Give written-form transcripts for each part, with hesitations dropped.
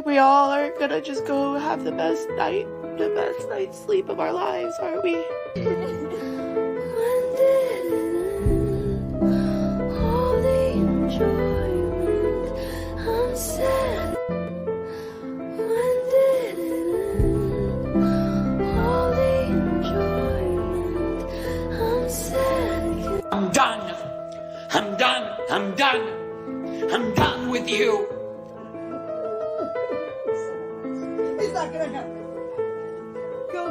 we all are gonna just go have the best night's sleep of our lives, aren't we? When did it end? All the enjoyment, I'm sad. When did it end? All the enjoyment, I'm sad. I'm done. I'm done. I'm done. I'm done with you. It's not gonna happen. Go.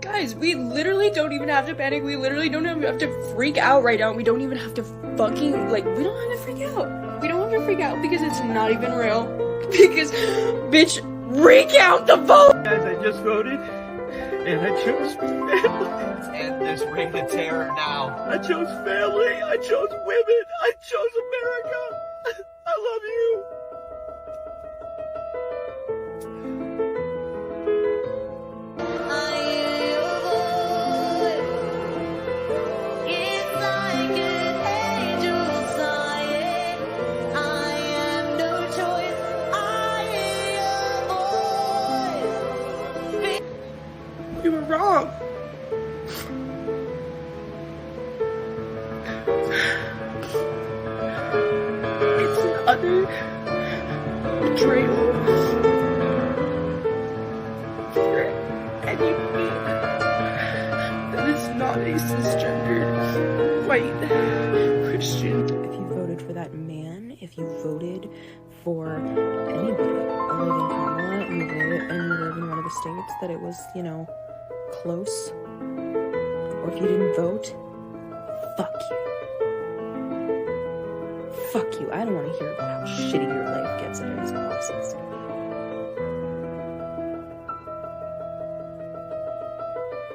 Guys, we literally don't even have to panic. We literally don't even have to freak out right now. We don't even have to fucking, we don't have to freak out. We don't have to freak out because it's not even real. Because, bitch, recount the vote! Guys, I just voted, and I chose family. And this reign of terror now. I chose family, I chose women, I chose America. I love you. We were wrong. It's an utter betrayal for anybody that is not a cisgendered white Christian. If you voted for that man, if you voted for anybody other than Kamala, and you live in one of the states that it was, close, or if you didn't vote, fuck you. Fuck you. I don't want to hear about how shitty your life gets under these policies.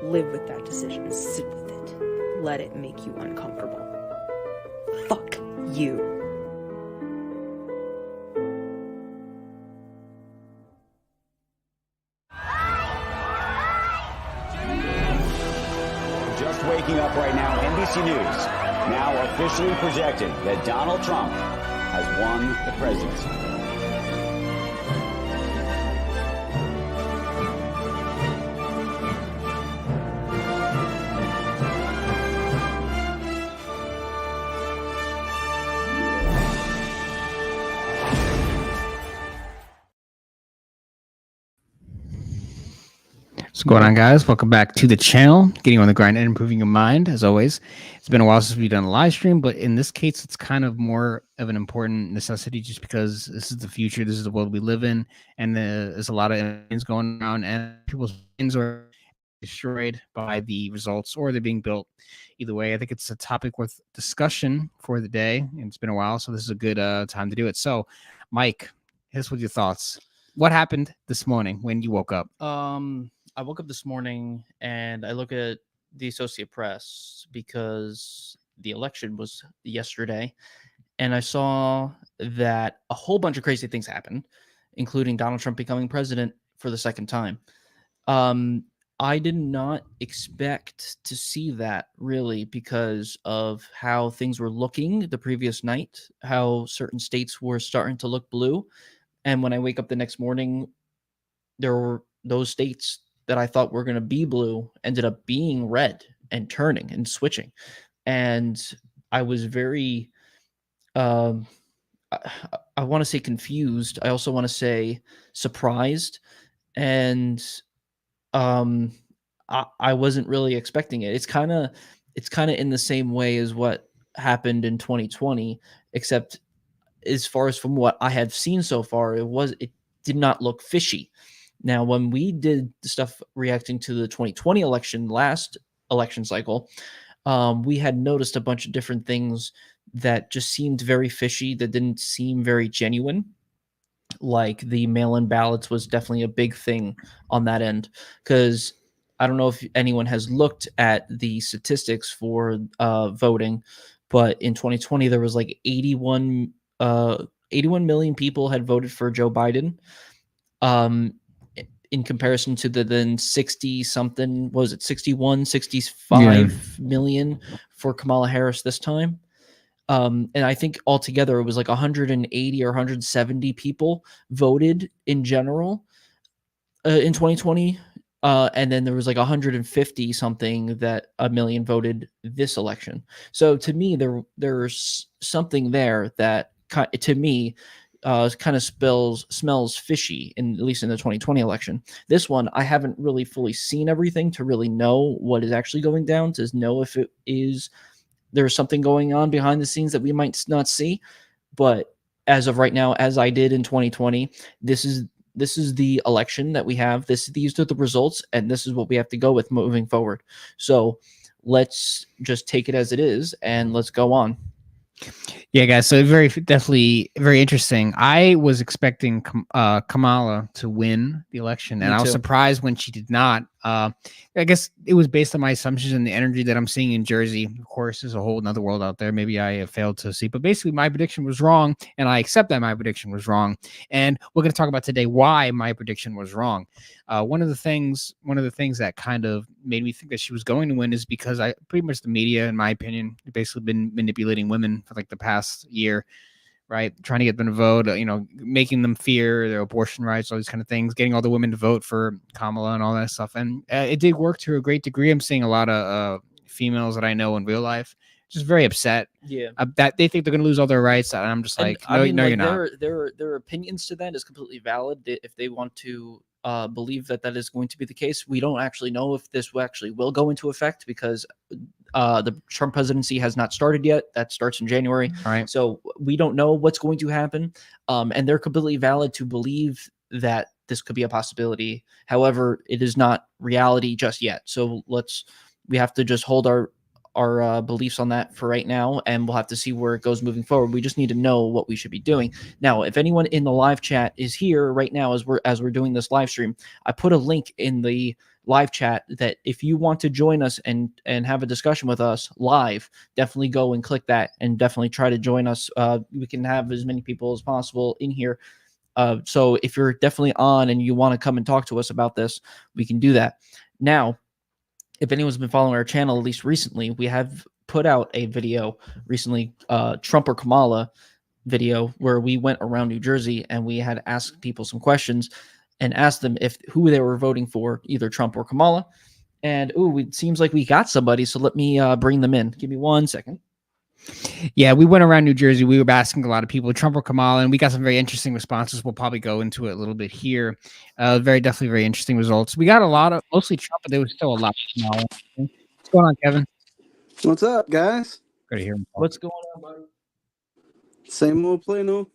Live with that decision. Sit with it. Let it make you uncomfortable. Fuck you. Just waking up right now, NBC News now officially projecting that Donald Trump has won the presidency. What's going on, guys? Welcome back to the channel, getting you on the grind and improving your mind. As always, it's been a while since we've done a live stream, but in this case, it's kind of more of an important necessity just because this is the future. This is the world we live in, and there's a lot of things going around, and people's minds are destroyed by the results, or they're being built. Either way, I think it's a topic worth discussion for the day, and it's been a while, so this is a good time to do it. So, Mike, hit us with your thoughts. What happened this morning when you woke up? I woke up this morning and I look at the Associated Press because the election was yesterday, and I saw that a whole bunch of crazy things happened, including Donald Trump becoming president for the second time. I did not expect to see that, really, because of how things were looking the previous night, how certain states were starting to look blue. And when I wake up the next morning, there were those states that I thought were going to be blue ended up being red and turning and switching. And I was very, I want to say confused. I also want to say surprised. And I wasn't really expecting it. It's kind of in the same way as what happened in 2020, except as far as from what I have seen so far, it did not look fishy. Now, when we did the stuff reacting to the 2020 election, last election cycle, we had noticed a bunch of different things that just seemed very fishy, that didn't seem very genuine. Like the mail-in ballots was definitely a big thing on that end, because I don't know if anyone has looked at the statistics for voting, but in 2020, there was like 81 million people had voted for Joe Biden. in comparison to the then 60 something, was it 61, 65 million for Kamala Harris this time. And I think altogether it was like 180 or 170 people voted in general in 2020. And then there was like 150 something that a million voted this election. So to me, there's something there that to me kind of smells fishy, at least in the 2020 election. This one, I haven't really fully seen everything to really know what is actually going down, to know if it is there's something going on behind the scenes that we might not see. But as of right now, as I did in 2020, this is the election that we have. These are the results, and this is what we have to go with moving forward. So let's just take it as it is, and let's go on. Yeah, guys. So definitely very interesting. I was expecting Kamala to win the election, and I was surprised when she did not. I guess it was based on my assumptions and the energy that I'm seeing in Jersey. Of course, there's a whole another world out there. Maybe I have failed to see, but basically my prediction was wrong, and I accept that my prediction was wrong. And we're going to talk about today why my prediction was wrong. One of the things that kind of made me think that she was going to win is because pretty much the media, in my opinion, basically been manipulating women for like the past year. Right, trying to get them to vote, making them fear their abortion rights, all these kind of things, getting all the women to vote for Kamala and all that stuff. And it did work to a great degree. I'm seeing a lot of females that I know in real life just very upset. Yeah, that they think they're going to lose all their rights. And I'm just like, no, you're not. Their opinions to that is completely valid. If they want to believe that is going to be the case, we don't actually know if this will go into effect because the Trump presidency has not started yet. That starts in January. All right. So we don't know what's going to happen. And they're completely valid to believe that this could be a possibility. However, it is not reality just yet. So we have to just hold our beliefs on that for right now, and we'll have to see where it goes moving forward. We just need to know what we should be doing. Now, if anyone in the live chat is here right now as we're doing this live stream, I put a link in the live chat that if you want to join us and have a discussion with us live, definitely go and click that and definitely try to join us. We can have as many people as possible in here. So if you're definitely on and you want to come and talk to us about this, we can do that. Now, if anyone's been following our channel, at least recently, we have put out a video recently, Trump or Kamala video, where we went around New Jersey and we had asked people some questions and asked them who they were voting for, either Trump or Kamala. And it seems like we got somebody, so let me bring them in. Give me 1 second. Yeah, we went around New Jersey. We were asking a lot of people, Trump or Kamala, and we got some very interesting responses. We'll probably go into it a little bit here. Definitely very interesting results. We got a lot of mostly Trump, but there was still a lot of Kamala. What's going on, Kevin? What's up, guys? Good to hear him. What's going on, buddy? Same old play, no? All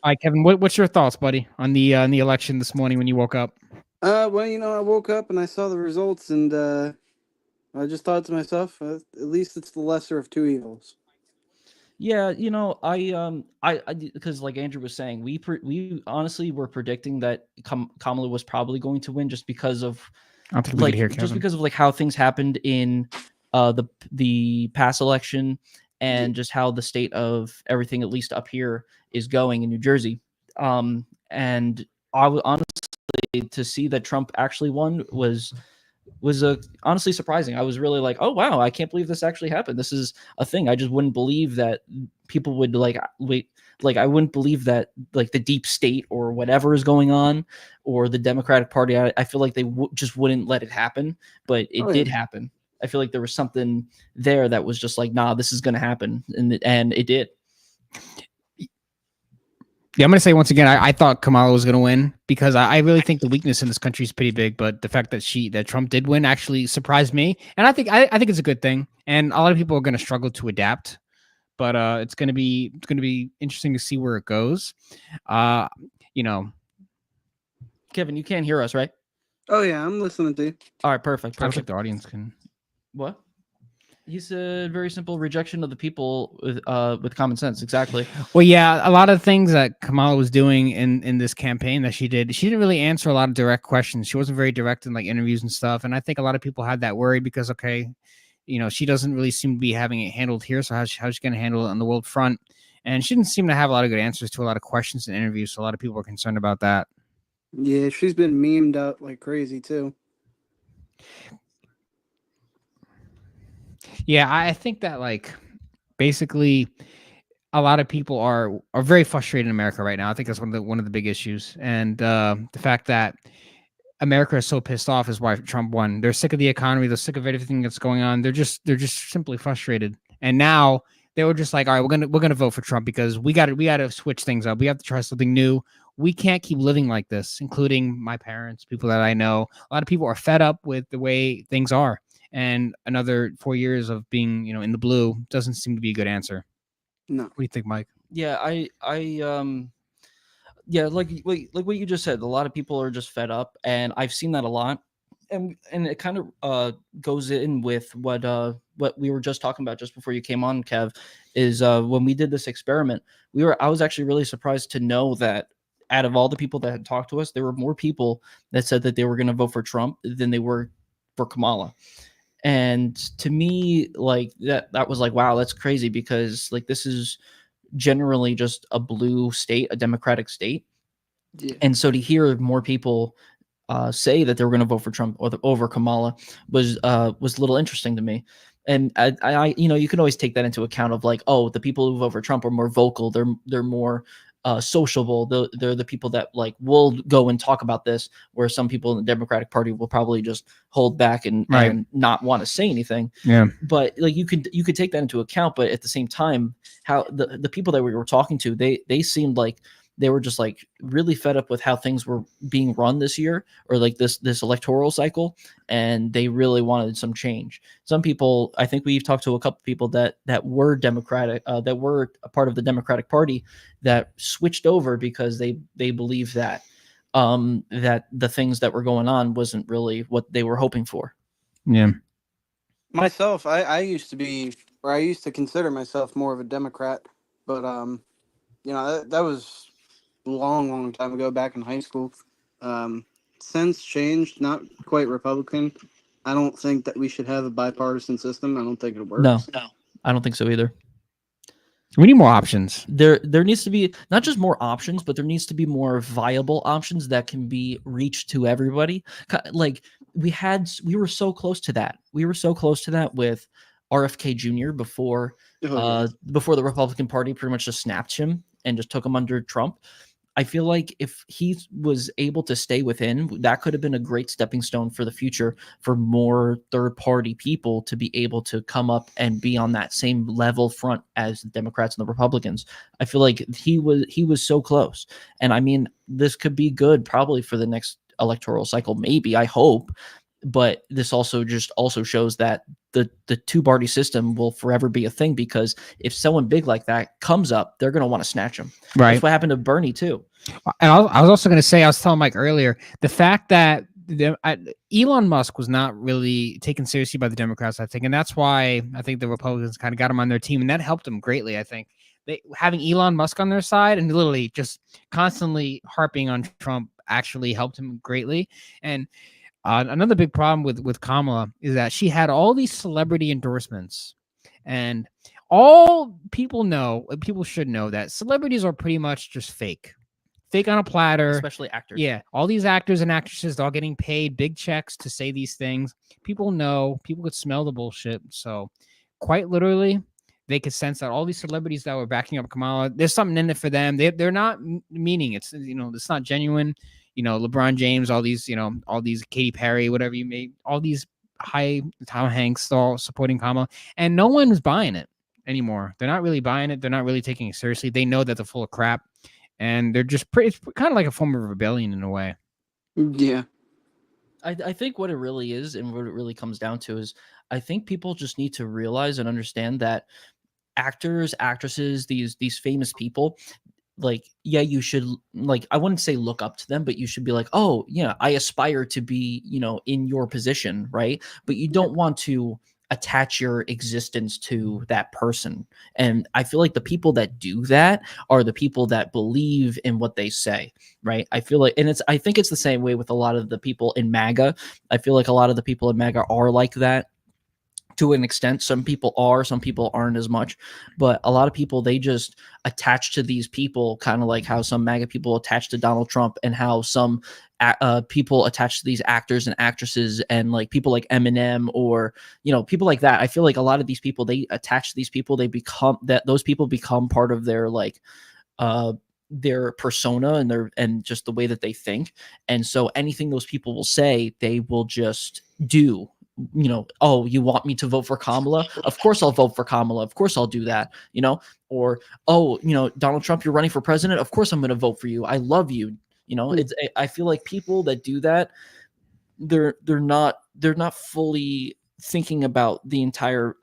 right, Kevin, what's your thoughts, buddy, on the election this morning when you woke up? Well, I woke up and I saw the results, and I just thought to myself, at least it's the lesser of two evils. Yeah, I because like Andrew was saying, we honestly were predicting that Kamala was probably going to win just because of how things happened in the past election and just how the state of everything, at least up here, is going in New Jersey. And I was honestly, to see that Trump actually won was honestly surprising. I was really like, oh wow, I can't believe this actually happened. This is a thing. I just wouldn't believe that people would I wouldn't believe that like the deep state or whatever is going on, or the Democratic Party. I feel like they just wouldn't let it happen, but it did happen. I feel like there was something there that was just like, nah, this is going to happen, and it did. Yeah, I'm going to say once again, I thought Kamala was going to win because I really think the weakness in this country is pretty big. But the fact that Trump did win actually surprised me, and I think it's a good thing. And a lot of people are going to struggle to adapt, but it's going to be interesting to see where it goes. Kevin, you can't hear us, right? Oh yeah, I'm listening to you. All right, perfect. I think the audience can. What? He said very simple rejection of the people with common sense. Exactly. Well, yeah, a lot of things that Kamala was doing in this campaign that she didn't really answer a lot of direct questions. She wasn't very direct in like interviews and stuff. And I think a lot of people had that worry because, she doesn't really seem to be having it handled here. So how's she going to handle it on the world front? And she didn't seem to have a lot of good answers to a lot of questions in interviews. So a lot of people were concerned about that. Yeah, she's been memed out like crazy too. Yeah, I think that like basically a lot of people are very frustrated in America right now. I think that's one of the big issues, and the fact that America is so pissed off is why Trump won. They're sick of the economy. They're sick of everything that's going on. They're just simply frustrated. And now they were just like, all right, we're gonna vote for Trump because we gotta switch things up. We have to try something new. We can't keep living like this, including my parents, people that I know. A lot of people are fed up with the way things are. And another 4 years of being, in the blue doesn't seem to be a good answer. No. What do you think, Mike? Yeah, yeah, like what you just said, a lot of people are just fed up, and I've seen that a lot. And it kind of goes in with what we were just talking about just before you came on, Kev, is when we did this experiment, I was actually really surprised to know that out of all the people that had talked to us, there were more people that said that they were going to vote for Trump than they were for Kamala. And to me, like that was like, wow, that's crazy, because like this is generally just a blue state, a democratic state. Yeah. And so to hear more people say that they were going to vote for Trump over Kamala was a little interesting to me. And I, you can always take that into account of like, oh, the people who vote for Trump are more vocal. They're more sociable. They're the people that like will go and talk about this, where some people in the Democratic Party will probably just hold back and not want to say anything. Yeah. But like you could take that into account. But at the same time, how the people that we were talking to, they seemed like they were just like really fed up with how things were being run this year, or like this electoral cycle, and they really wanted some change. Some people, I think we've talked to a couple people that were Democratic, that were a part of the Democratic Party, that switched over because they believe that that the things that were going on wasn't really what they were hoping for. Yeah. Myself, I used to consider myself more of a Democrat, but that was long time ago, back in high school. Since changed, not quite Republican. I don't think that we should have a bipartisan system. I don't think it works. No, I don't think so either. We need more options. There needs to be not just more options, but there needs to be more viable options that can be reached to everybody. Like we were so close to that. We were so close to that with RFK Jr. before before the Republican Party pretty much just snapped him and just took him under Trump. I feel like if he was able to stay within, that could have been a great stepping stone for the future for more third-party people to be able to come up and be on that same level front as the Democrats and the Republicans. I feel like he was so close. And I mean, this could be good probably for the next electoral cycle, maybe, I hope. But this also shows that the two-party system will forever be a thing, because if someone big like that comes up, they're going to want to snatch him. Right. That's what happened to Bernie too. And I was also going to say, I was telling Mike earlier, the fact that Elon Musk was not really taken seriously by the Democrats, I think, and that's why I think the Republicans kind of got him on their team, and that helped them greatly. I think having Elon Musk on their side and literally just constantly harping on Trump actually helped him greatly. And another big problem with Kamala is that she had all these celebrity endorsements, and all people should know that celebrities are pretty much just fake on a platter, especially actors. Yeah, all these actors and actresses, they're all getting paid big checks to say these things. People could smell the bullshit. So quite literally, they could sense that all these celebrities that were backing up Kamala, there's something in it for them. They're not meaning it's it's not genuine. LeBron James, all these Katy Perry, whatever you may, all these high Tom Hanks all supporting Kamala, and no one is buying it anymore. They're not really buying it. They're not really taking it seriously. They know that they're full of crap, and they're just it's kind of like a form of rebellion in a way. Yeah. I think what it really is, and what it really comes down to, is I think people just need to realize and understand that actors, actresses, these famous people, like, yeah, you should, like, I wouldn't say look up to them, but you should be like, oh yeah, I aspire to be, in your position, right? But you don't want to attach your existence to that person. And I feel like the people that do that are the people that believe in what they say, right? I feel like, and I think it's the same way with a lot of the people in MAGA. I feel like a lot of the people in MAGA are like that, to an extent. Some people are, some people aren't as much, but a lot of people, they just attach to these people, kind of like how some MAGA people attach to Donald Trump, and how some people attach to these actors and actresses, and like people like Eminem, or people like that. I feel like a lot of these people, they attach to these people, those people become part of their like their persona and just the way that they think. And so anything those people will say, they will just do. Oh, you want me to vote for Kamala? Of course I'll vote for Kamala. Of course I'll do that. Or, oh, Donald Trump, you're running for president. Of course I'm going to vote for you. I love you. I feel like people that do that, they're not fully thinking about the entire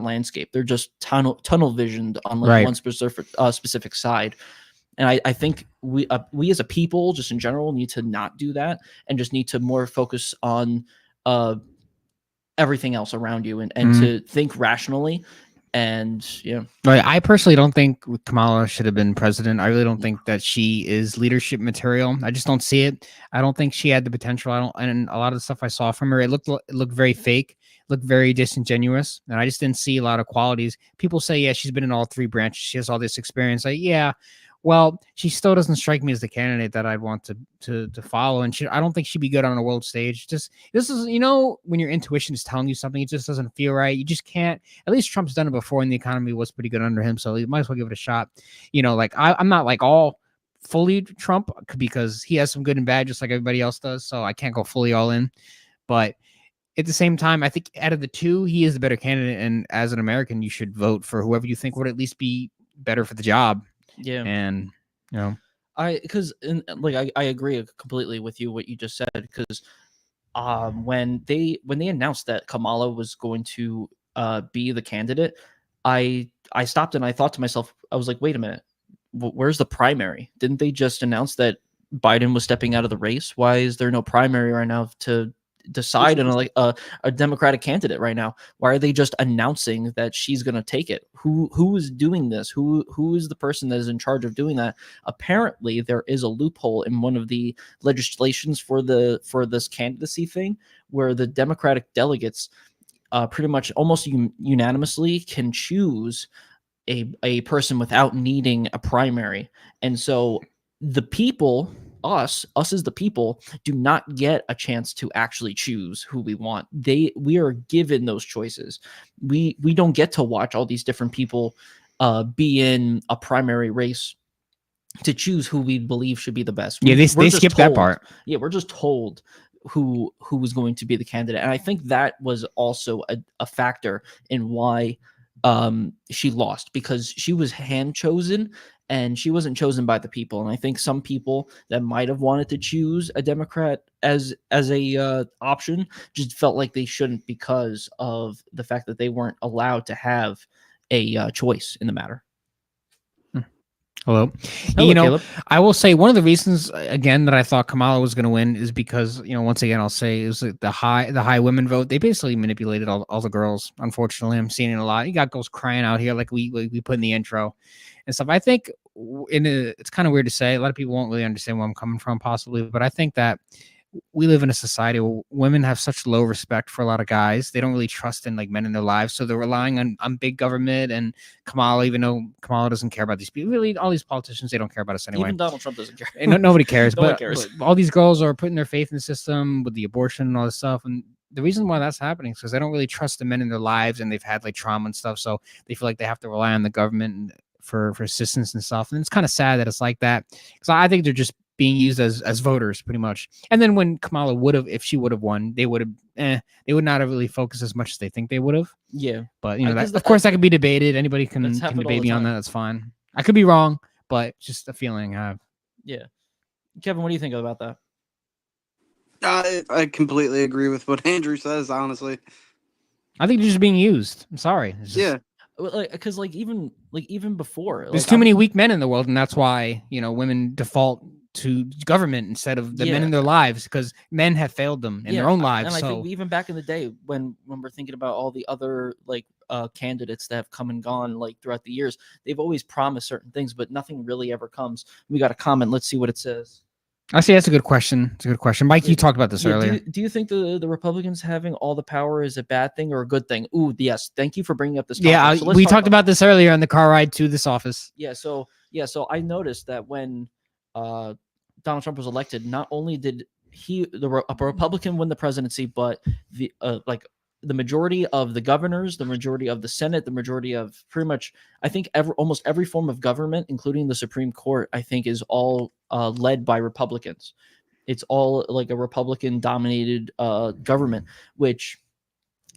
landscape. They're just tunnel visioned on like Right. one specific side. And I think we as a people, just in general, need to not do that, and just need to more focus on everything else around you, and to think rationally. And Right. I personally don't think Kamala should have been president. I really don't think that she is leadership material. I just don't see it. I don't think she had the potential. And a lot of the stuff I saw from her, it looked very fake, looked very disingenuous, and I just didn't see a lot of qualities. People say, yeah, she's been in all three branches. She has all this experience. Like, yeah. Well, she still doesn't strike me as the candidate that I'd want to follow, and I don't think she'd be good on a world stage. Just this is, when your intuition is telling you something, it just doesn't feel right. You just can't. At least Trump's done it before, and the economy was pretty good under him, so you might as well give it a shot. Like I'm not like all fully Trump, because he has some good and bad, just like everybody else does. So I can't go fully all in, but at the same time, I think out of the two, he is the better candidate, and as an American, you should vote for whoever you think would at least be better for the job. Yeah. And I agree completely with you what you just said, because when they announced that Kamala was going to be the candidate, I stopped and I thought to myself, I was like, wait a minute, where's the primary? Didn't they just announce that Biden was stepping out of the race? Why is there no primary right now to decide on a Democratic candidate right now? Why are they just announcing that she's going to take it? Who is doing this? Who is the person that is in charge of doing that? Apparently there is a loophole in one of the legislations for this candidacy thing, where the Democratic delegates pretty much almost unanimously can choose a person without needing a primary. And so the people, us as the people, do not get a chance to actually choose who we want. We are given those choices. We don't get to watch all these different people be in a primary race to choose who we believe should be the best. Yeah, they skipped that part. Yeah, we're just told who was going to be the candidate. And I think that was also a factor in why she lost, because she was hand chosen and she wasn't chosen by the people. And I think some people that might have wanted to choose a Democrat as a option just felt like they shouldn't, because of the fact that they weren't allowed to have a choice in the matter. Hello. Caleb. I will say one of the reasons, again, that I thought Kamala was going to win is because, once again, I'll say it was like the high women vote. They basically manipulated all the girls. Unfortunately, I'm seeing it a lot. You got girls crying out here like we put in the intro and stuff. I think it's kind of weird to say. A lot of people won't really understand where I'm coming from, possibly, but I think that we live in a society where women have such low respect for a lot of guys. They don't really trust in like men in their lives. So they're relying on big government and Kamala, even though Kamala doesn't care about these people. Really, all these politicians, they don't care about us anyway. Even Donald Trump doesn't care. And nobody cares. Nobody cares. But all these girls are putting their faith in the system with the abortion and all this stuff. And the reason why that's happening is because they don't really trust the men in their lives, and they've had like trauma and stuff. So they feel like they have to rely on the government for assistance and stuff. And it's kind of sad that it's like that, because I think they're just being used as voters pretty much. And then when Kamala if she would have won, they would not have really focused as much as they think they would have. Yeah. But of course that could be debated. Anybody can debate me on that. That's fine. I could be wrong, but just a feeling I have. Yeah. Kevin, what do you think about that? I completely agree with what Andrew says, honestly. I think they're just being used. I'm sorry. Yeah. Because even before, there's too many weak men in the world, and that's why women default to government instead of the men in their lives, because men have failed them in their own lives. And I think even back in the day, when we're thinking about all the other candidates that have come and gone throughout the years, they've always promised certain things, but nothing really ever comes. We got a comment. Let's see what it says. I see. That's a good question. It's a good question. Mike, you talked about this earlier. Do you think the Republicans having all the power is a bad thing or a good thing? Ooh, yes. Thank you for bringing up this topic. Yeah, So let's we talk talked about this earlier on the car ride to this office. So I noticed that when Donald Trump was elected, not only did a Republican win the presidency, but the majority of the governors, the majority of the Senate, the majority of pretty much, I think almost every form of government, including the Supreme Court, I think is all led by Republicans. It's all like a Republican dominated government, which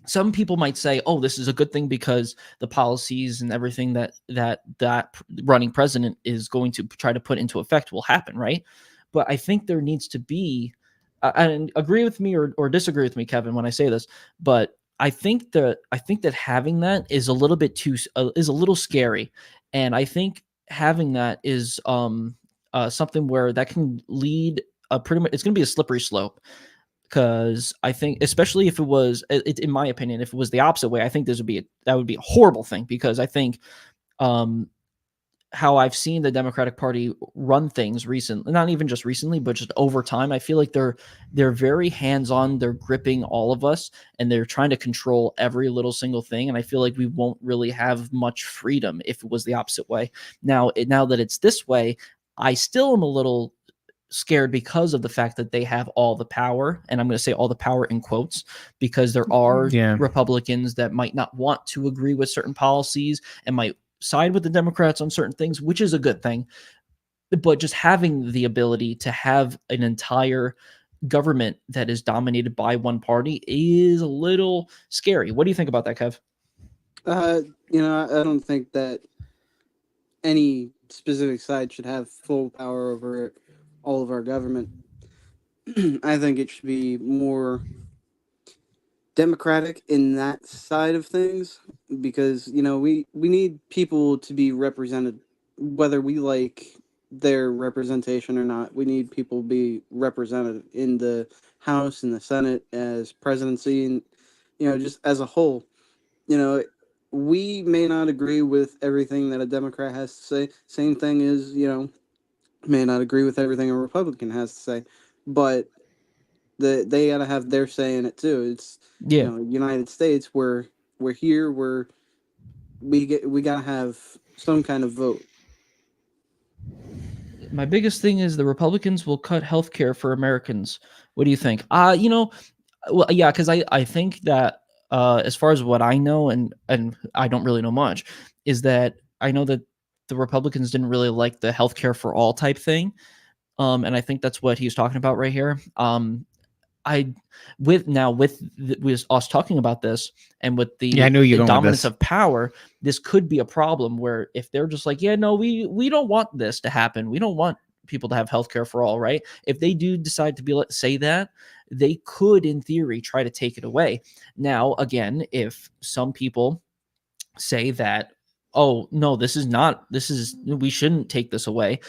some people might say, oh, this is a good thing because the policies and everything that running president is going to try to put into effect will happen, right? But I think there needs to be, and agree with me or disagree with me, Kevin, when I say this, but I think that having that is a little bit is a little scary, and I think having that is something where that can lead pretty much, it's going to be a slippery slope. Because I think, especially if it was, in my opinion, if it was the opposite way, I think that would be a horrible thing. Because I think how I've seen the Democratic Party run things recently, not even just recently, but just over time, I feel like they're very hands-on. They're gripping all of us, and they're trying to control every little single thing. And I feel like we won't really have much freedom if it was the opposite way. Now that it's this way, I still am a little scared because of the fact that they have all the power, and I'm going to say all the power in quotes, because there are Republicans that might not want to agree with certain policies and might side with the Democrats on certain things, which is a good thing. But just having the ability to have an entire government that is dominated by one party is a little scary. What do you think about that, Kev? I don't think that any specific side should have full power over all of our government. I think it should be more democratic in that side of things, because we need people to be represented, whether we like their representation or not. We need people to be represented in the House and the Senate, as presidency, and just as a whole. We may not agree with everything that a Democrat has to say. Same thing is, may not agree with everything a Republican has to say, but they gotta have their say in it too. It's United States. We're here. We gotta have some kind of vote. My biggest thing is the Republicans will cut health care for Americans. What do you think? Well, yeah, because I think that as far as what I know, and I don't really know much, is that I know that the Republicans didn't really like the healthcare for all type thing. And I think that's what he's talking about right here. With us talking about this, and with the dominance of power, this could be a problem where if they're just like, yeah, no, we don't want this to happen. We don't want people to have healthcare for all, right? If they do decide to say that, they could, in theory, try to take it away. Now, again, if some people say that, oh, no, we shouldn't take this away,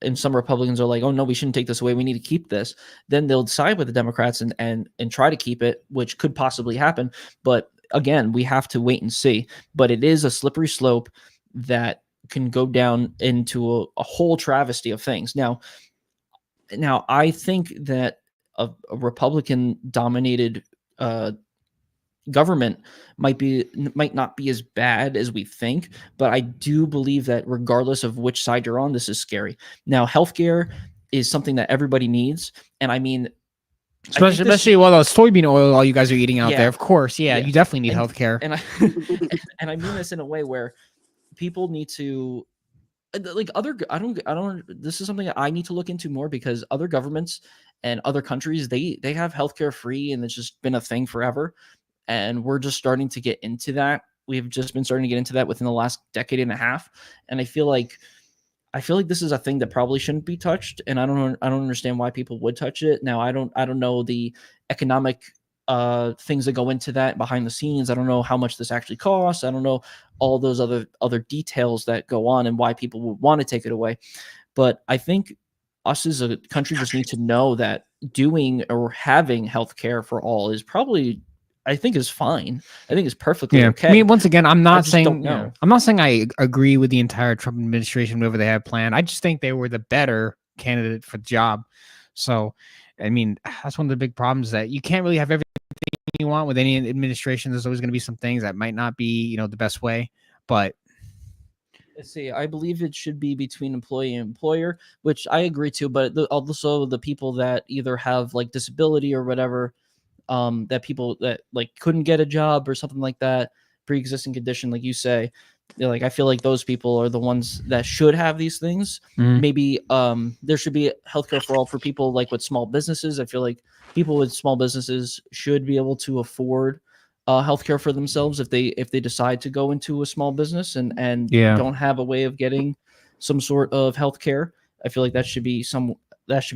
and some Republicans are like, oh, no, we shouldn't take this away, we need to keep this, then they'll side with the Democrats and try to keep it, which could possibly happen. But again, we have to wait and see. But it is a slippery slope that can go down into a whole travesty of things. Now, I think that a Republican dominated government might not be as bad as we think, but I do believe that regardless of which side you're on, this is scary. Now, healthcare is something that everybody needs, and I mean, especially while the soybean oil all you guys are eating out there, of course, you definitely need healthcare. And I mean this in a way where people need to, like, I don't this is something that I need to look into more, because other governments and other countries, they have healthcare free, and it's just been a thing forever. And we're just starting to get into that. We've just been starting to get into that within the last decade and a half. And I feel like this is a thing that probably shouldn't be touched. And I don't understand why people would touch it. Now, I don't know the economic things that go into that behind the scenes. I don't know how much this actually costs. I don't know all those other details that go on and why people would want to take it away. But I think us as a country just need to know that doing or having healthcare for all is probably, I think, is fine. I think it's perfectly okay. I mean, once again, I'm not saying I agree with the entire Trump administration, whatever they have planned. I just think they were the better candidate for the job. So, I mean, that's one of the big problems, that you can't really have everything you want with any administration. There's always going to be some things that might not be, the best way. But Let's see. I believe it should be between employee and employer, which I agree to. But also the people that either have like disability or whatever, that people that like couldn't get a job or something like that, pre-existing condition, like you say, like I feel like those people are the ones that should have these things. Maybe there should be healthcare for all for people like with small businesses. I feel like people with small businesses should be able to afford healthcare for themselves if they decide to go into a small business and Yeah. don't have a way of getting some sort of healthcare. I feel like that should be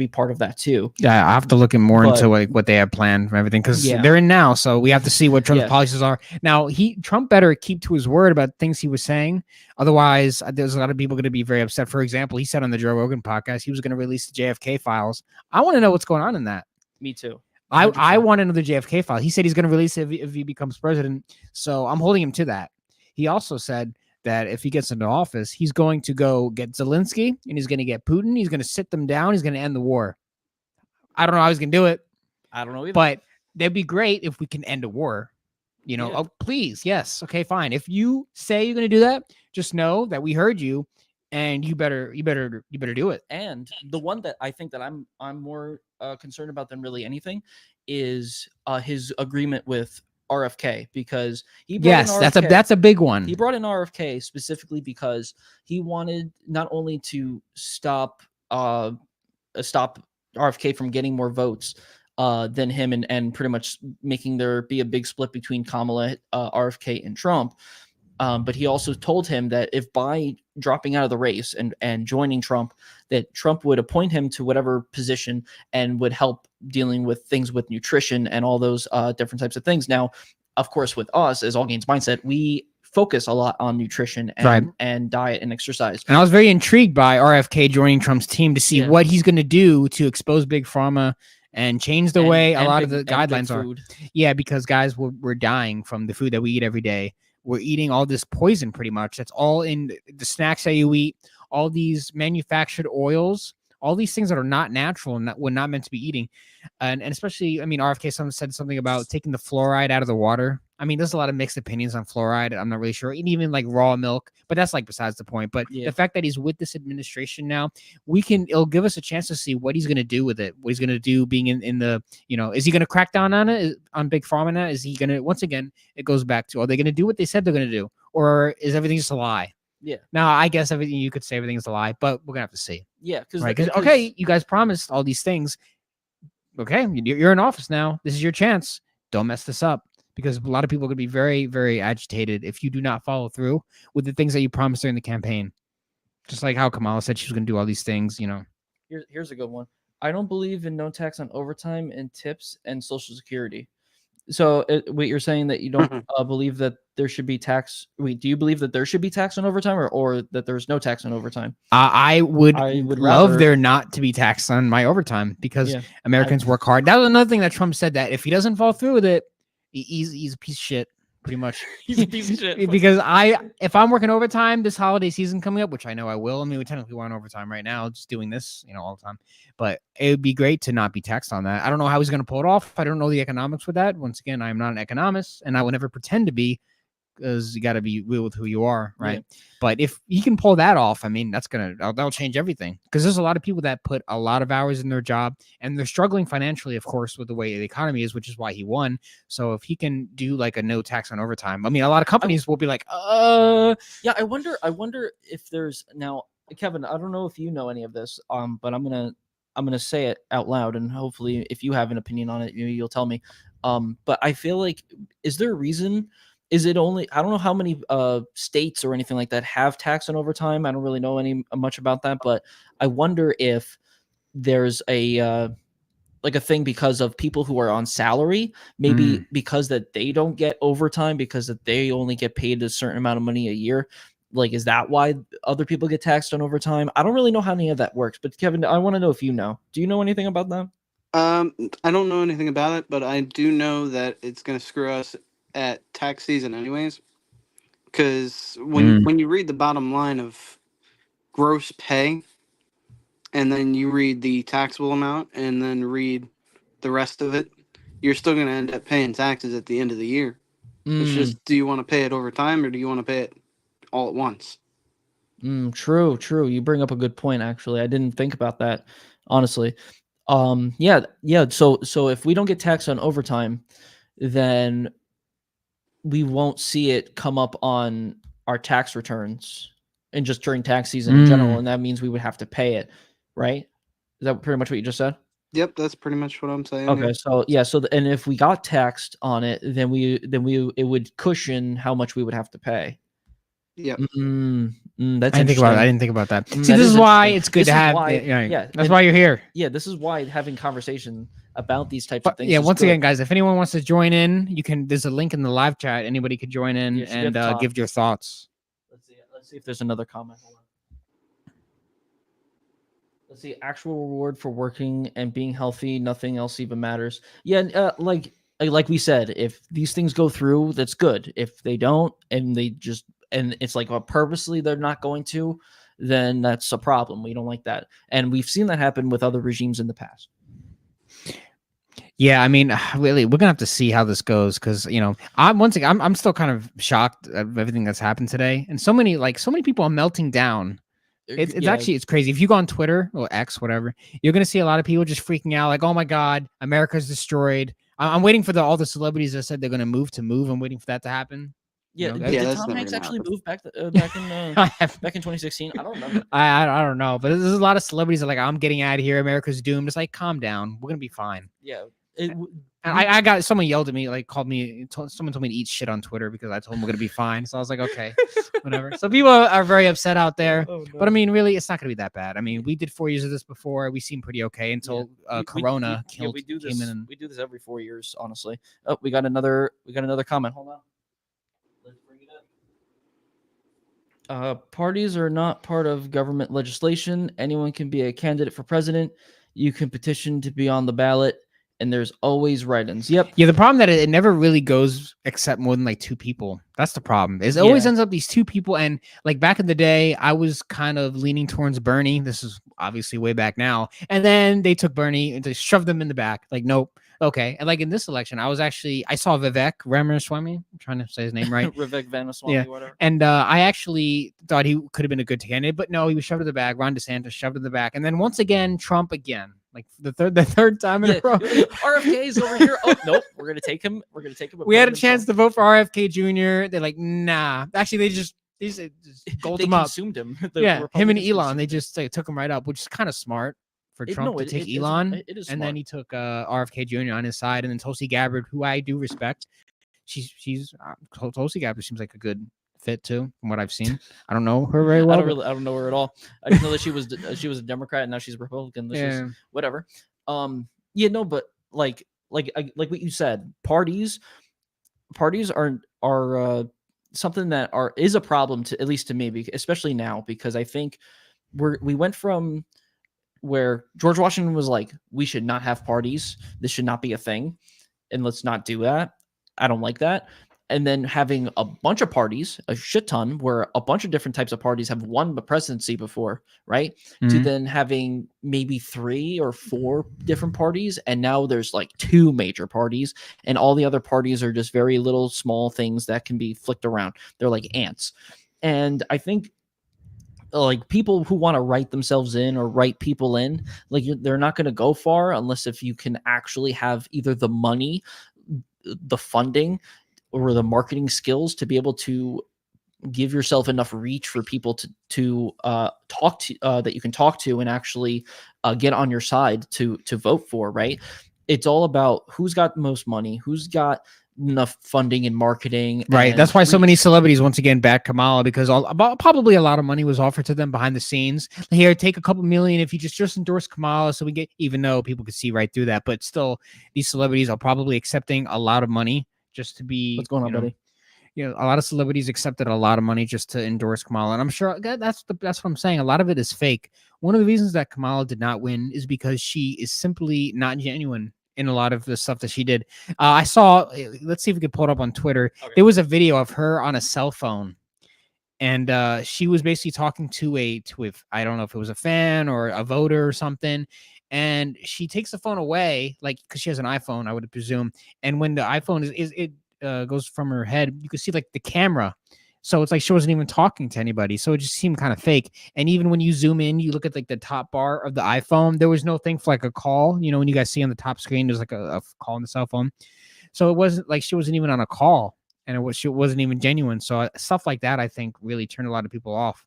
part of that too. Yeah, I have to look into like what they have planned for everything, because they're in now. So we have to see what Trump's policies are. Now, Trump better keep to his word about things he was saying. Otherwise, there's a lot of people going to be very upset. For example, he said on the Joe Rogan podcast he was going to release the JFK files. I want to know what's going on in that. Me too. I want to know the JFK file. He said he's going to release it if he becomes president. So I'm holding him to that. He also said that if he gets into office, he's going to go get Zelensky and he's going to get Putin. He's going to sit them down. He's going to end the war. I don't know how he's going to do it. I don't know either. But that'd be great if we can end a war. Oh, please. Yes. Okay, fine. If you say you're going to do that, just know that we heard you, and you better do it. And the one that I think that I'm more concerned about than really anything is his agreement with RFK, because he brought in RFK, that's a big one. He brought in RFK specifically because he wanted not only to stop RFK from getting more votes than him, and pretty much making there be a big split between Kamala, RFK, and Trump. But he also told him that if by dropping out of the race and joining Trump, that Trump would appoint him to whatever position and would help dealing with things with nutrition and all those different types of things. Now, of course, with us as All Gains Mindset, we focus a lot on nutrition and diet and exercise. And I was very intrigued by RFK joining Trump's team to see what he's going to do to expose Big Pharma and change the way a lot of the guidelines are. Yeah, because guys, we're dying from the food that we eat every day. We're eating all this poison pretty much. That's all in the snacks that you eat, all these manufactured oils, all these things that are not natural and that we're not meant to be eating. And especially, I mean, RFK said something about taking the fluoride out of the water. I mean, there's a lot of mixed opinions on fluoride. I'm not really sure. And even like raw milk, but that's like besides the point. But the fact that he's with this administration now, it'll give us a chance to see what he's going to do with it. What he's going to do being in the, is he going to crack down on it, on Big Pharma now? Is he going to, once again, it goes back to, are they going to do what they said they're going to do? Or is everything just a lie? Yeah. Now, I guess you could say everything is a lie, but we're going to have to see. Yeah. Because, okay, you guys promised all these things. Okay, you're in office now. This is your chance. Don't mess this up, because a lot of people are going to be very, very agitated if you do not follow through with the things that you promised during the campaign. Just like how Kamala said she was going to do all these things, Here's a good one. I don't believe in no tax on overtime and tips and Social Security. So wait, you're saying that you don't believe that there should be tax? Wait, do you believe that there should be tax on overtime, or that there's no tax on overtime? I would love there not to be tax on my overtime, because Americans work hard. That was another thing that Trump said, that if he doesn't follow through with it, he's a piece of shit. Pretty much. He's a piece of shit. Because if I'm working overtime this holiday season coming up, which I know I will. I mean, we technically want overtime right now, just doing this, all the time. But it would be great to not be taxed on that. I don't know how he's going to pull it off. I don't know the economics with that. Once again, I'm not an economist, and I would never pretend to be, because you got to be real with who you are, right? Yeah. But if he can pull that off, I mean, that'll change everything. Because there's a lot of people that put a lot of hours in their job, and they're struggling financially, of course, with the way the economy is, which is why he won. So if he can do like a no tax on overtime, I mean, a lot of companies will be like, yeah. I wonder if there's now, Kevin. I don't know if you know any of this, but I'm gonna say it out loud, and hopefully, if you have an opinion on it, you'll tell me. But I feel like, is there a reason? Is it only, I don't know how many states or anything like that have tax on overtime. I don't really know much about that, but I wonder if there's a like a thing because of people who are on salary, maybe because that they don't get overtime, because that they only get paid a certain amount of money a year. Like, is that why other people get taxed on overtime? I don't really know how any of that works, but Kevin, I want to know if you know. Do you know anything about that? I don't know anything about it, but I do know that it's going to screw us at tax season anyways, because when you read the bottom line of gross pay, and then you read the taxable amount and then read the rest of it, you're still going to end up paying taxes at the end of the year. It's just, do you want to pay it over time or do you want to pay it all at once? True. You bring up a good point. Actually, I didn't think about that. Honestly, yeah. So if we don't get taxed on overtime, then we won't see it come up on our tax returns and just during tax season in general, and that means we would have to pay it, right? Is that pretty much what you just said? Yep, that's pretty much what I'm saying. Okay, and if we got taxed on it, then it would cushion how much we would have to pay. Yep. That's I didn't think about that. See, this is why it's good to have. That's why you're here. Yeah, this is why having conversation about these types of things. Yeah, once again, guys, if anyone wants to join in, you can. There's a link in the live chat. Anybody could join in and give your thoughts. Let's see if there's another comment. Hold on. Let's see. Actual reward for working and being healthy. Nothing else even matters. Yeah, like we said, if these things go through, that's good. If they don't, and it's like purposely they're not going to, then that's a problem. We don't like that, and we've seen that happen with other regimes in the past. Yeah, I mean, really, we're gonna have to see how this goes because I'm still kind of shocked at everything that's happened today, and so many people are melting down. It's crazy. If you go on Twitter or X, whatever, you're gonna see a lot of people just freaking out, like, "Oh my God, America's destroyed." I'm waiting for all the celebrities that said they're gonna move. I'm waiting for that to happen. Yeah, did Tom Hanks actually move back in 2016? I don't remember. I don't know, but there's a lot of celebrities that are like, I'm getting out of here. America's doomed. It's like, calm down. We're gonna be fine. Yeah. I got someone yelled at me, like someone told me to eat shit on Twitter because I told them we're gonna be fine. So I was like, okay, whatever. So people are very upset out there, but I mean, really, it's not gonna be that bad. I mean, we did 4 years of this before. We seemed pretty okay until Corona came in. We do this every 4 years, honestly. Oh, we got another comment. Hold on. Let's bring it up. Parties are not part of government legislation. Anyone can be a candidate for president. You can petition to be on the ballot. And there's always write-ins. Yep. Yeah, the problem that it never really goes except more than like 2 people. That's the problem. It always ends up these 2 people. And like back in the day, I was kind of leaning towards Bernie. This is obviously way back now. And then they took Bernie and they shoved them in the back. Like, nope. Okay. And like in this election, I saw Vivek Ramaswamy. I'm trying to say his name right. Vivek Ramaswamy, whatever. And I actually thought he could have been a good candidate, but no, he was shoved in the back. Ron DeSantis shoved in the back. And then once again, Trump again. Like the third time in a row. RFK's over here. Oh nope, we're gonna take him. We had a chance to vote for RFK Jr. They're like, nah. Actually, they just gold him up. Consumed him. Him and Elon. They just took him right up, which is kind of smart for Trump to take Elon. It is and smart. Then he took RFK Jr. on his side, and then Tulsi Gabbard, who I do respect. Tulsi Gabbard seems like a good fit too, from what I've seen. I don't know her very well. I don't know her at all. I just know that she was a Democrat and now she's a Republican. Whatever. But like what you said, parties are something that is a problem to, at least to me, especially now, because I think we went from where George Washington was like, we should not have parties. This should not be a thing. And let's not do that. I don't like that. And then having a bunch of parties, a shit ton, where a bunch of different types of parties have won the presidency before, right? Mm-hmm. To then having maybe 3 or 4 different parties. And now there's like 2 major parties, and all the other parties are just very little small things that can be flicked around. They're like ants. And I think like people who want to write themselves in or write people in, like they're not going to go far unless if you can actually have either the money, the funding, or the marketing skills to be able to give yourself enough reach for people to talk to, that you can talk to and actually get on your side to vote for, right? It's all about who's got the most money, who's got enough funding and marketing. Right. That's why so many celebrities once again back Kamala, because probably a lot of money was offered to them behind the scenes. Here, take a couple million if you just endorse Kamala, so we get, even though people could see right through that, but still these celebrities are probably accepting a lot of money just to be. What's going on, buddy? A lot of celebrities accepted a lot of money just to endorse Kamala, and I'm sure that's what I'm saying. A lot of it is fake. One of the reasons that Kamala did not win is because she is simply not genuine in a lot of the stuff that she did. I saw. Let's see if we could pull it up on Twitter. Okay. There was a video of her on a cell phone, and she was basically talking to I don't know if it was a fan or a voter or something, and she takes the phone away, like, because she has an iPhone, I would presume, and when the iPhone goes from her head, you can see like the camera. So it's like she wasn't even talking to anybody. So it just seemed kind of fake. And even when you zoom in, you look at like the top bar of the iPhone, there was no thing for like a call. You know, when you guys see on the top screen, there's like a call on the cell phone. So it wasn't like she wasn't even on a call, and she wasn't even genuine. So stuff like that, I think, really turned a lot of people off.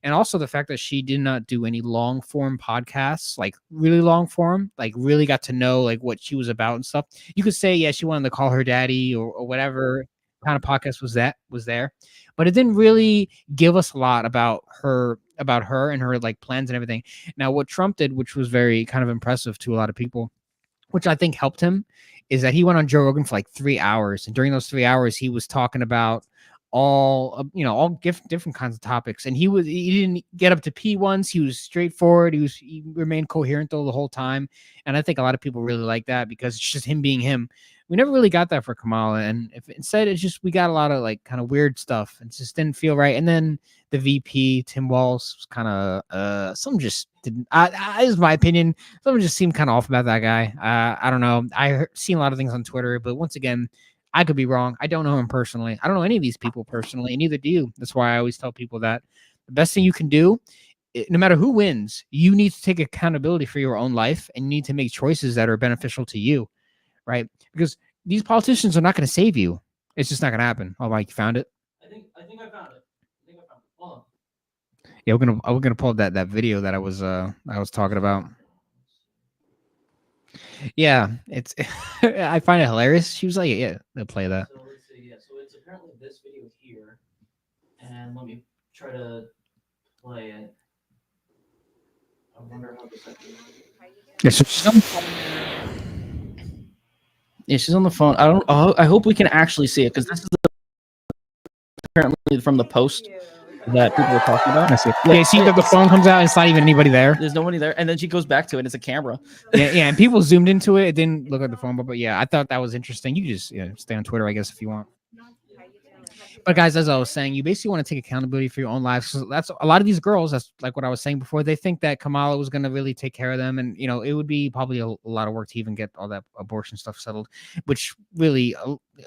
And also the fact that she did not do any long form podcasts, like really long form, like really got to know like what she was about and stuff. You could say, yeah, she wanted to call her daddy or whatever kind of podcast was there, but it didn't really give us a lot about her and her like plans and everything. Now, what Trump did, which was very kind of impressive to a lot of people, which I think helped him, is that he went on Joe Rogan for like 3 hours, and during those 3 hours, he was talking about all different kinds of topics, and he didn't get up to pee once. He was straightforward. He remained coherent the whole time, and I think a lot of people really like that because it's just him being him. We never really got that for Kamala, and instead it's just we got a lot of like kind of weird stuff. It just didn't feel right. And then the VP Tim Walz was kind of some just didn't. This is my opinion. Something just seemed kind of off about that guy. I don't know. Seen a lot of things on Twitter, but once again, I could be wrong. I don't know him personally. I don't know any of these people personally, and neither do you. That's why I always tell people that the best thing you can do, no matter who wins, you need to take accountability for your own life, and you need to make choices that are beneficial to you, right? Because these politicians are not going to save you. It's just not going to happen. Oh, Mike, you found it? I think I found it. Hold on. Yeah, we're gonna pull up that video that I was talking about. Yeah, it's I find it hilarious. She was like, yeah, they'll play that. So let's see. Yeah, so it's apparently this video here, and let me try to play it. I wonder how this actually. Yeah, so she's on the phone. Yeah, she's on the phone. I hope we can actually see it because this is apparently from the post that people were talking about. I see. Yeah, see that the phone comes out and it's not even anybody there. There's nobody there, and then she goes back to it. And it's a camera. Yeah, and people zoomed into it. It didn't look like the phone, but yeah, I thought that was interesting. You just stay on Twitter, I guess, if you want. But guys, as I was saying, you basically want to take accountability for your own lives. So that's a lot of these girls. That's like what I was saying before. They think that Kamala was going to really take care of them, and it would be probably a lot of work to even get all that abortion stuff settled. Which really,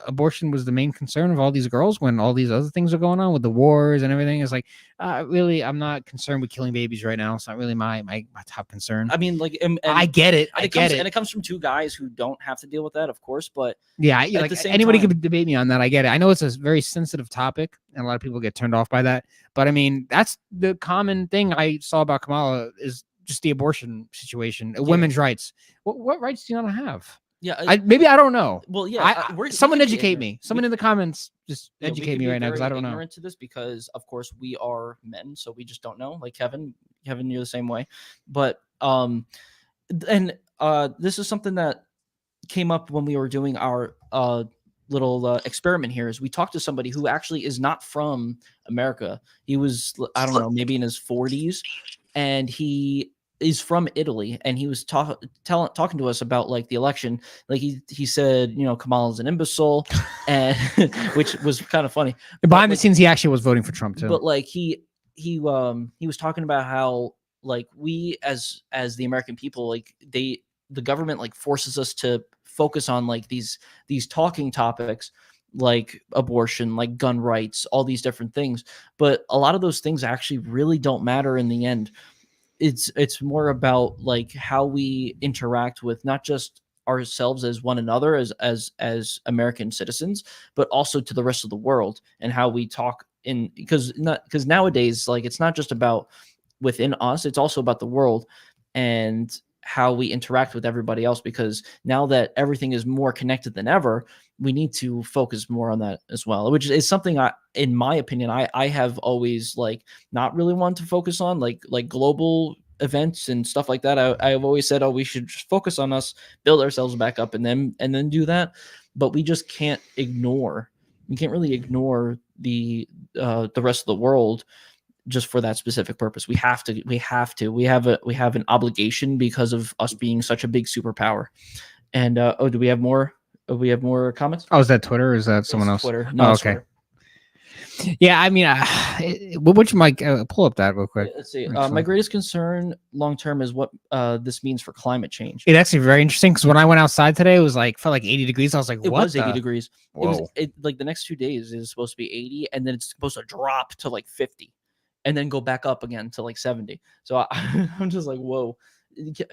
abortion was the main concern of all these girls when all these other things are going on with the wars and everything. It's like, really, I'm not concerned with killing babies right now. It's not really my top concern. I mean, like, I get it. And it comes from two guys who don't have to deal with that, of course. But yeah, like anybody could debate me on that. I get it. I know it's a very sensitive topic, and a lot of people get turned off by that. But I mean, that's the common thing I saw about Kamala is just the abortion situation, women's rights. What rights do you not have? Yeah, maybe I don't know. Well, yeah, someone educate me. Someone in the comments just educate me right now because I don't know. Into this because of course we are men, so we just don't know. Like Kevin, you're the same way. But this is something that came up when we were doing our little experiment here. Is we talked to somebody who actually is not from America. He was, I don't know, maybe in his 40s, and he is from Italy, and he was talking to us about like the election. Like he said, Kamala's an imbecile, and which was kind of funny. Behind the scenes, he actually was voting for Trump too. But like he was talking about how like we as the American people, like the government like forces us to focus on like these talking topics like abortion, like gun rights, all these different things. But a lot of those things actually really don't matter in the end. It's more about like how we interact with not just ourselves as one another as American citizens, but also to the rest of the world, and how we talk because nowadays, like, it's not just about within us, it's also about the world and how we interact with everybody else, because now that everything is more connected than ever, we need to focus more on that as well, which is something in my opinion, I have always like not really wanted to focus on like global events and stuff like that. I've always said, we should just focus on us, build ourselves back up, and then do that. But we just can't really ignore the rest of the world just for that specific purpose. We have an obligation because of us being such a big superpower. And do we have more? We have more comments? Oh, is that Twitter or is that someone else? Twitter. No, okay. Twitter. Yeah, I mean, which Mike, pull up that real quick. Let's see. Actually. My greatest concern long term is what this means for climate change. It's actually very interesting because when I went outside today, it was felt like 80 degrees. I was like, It what? was 80 degrees. Whoa. Like the next 2 days is supposed to be 80, and then it's supposed to drop to like 50, and then go back up again to like 70. So I'm just like, whoa.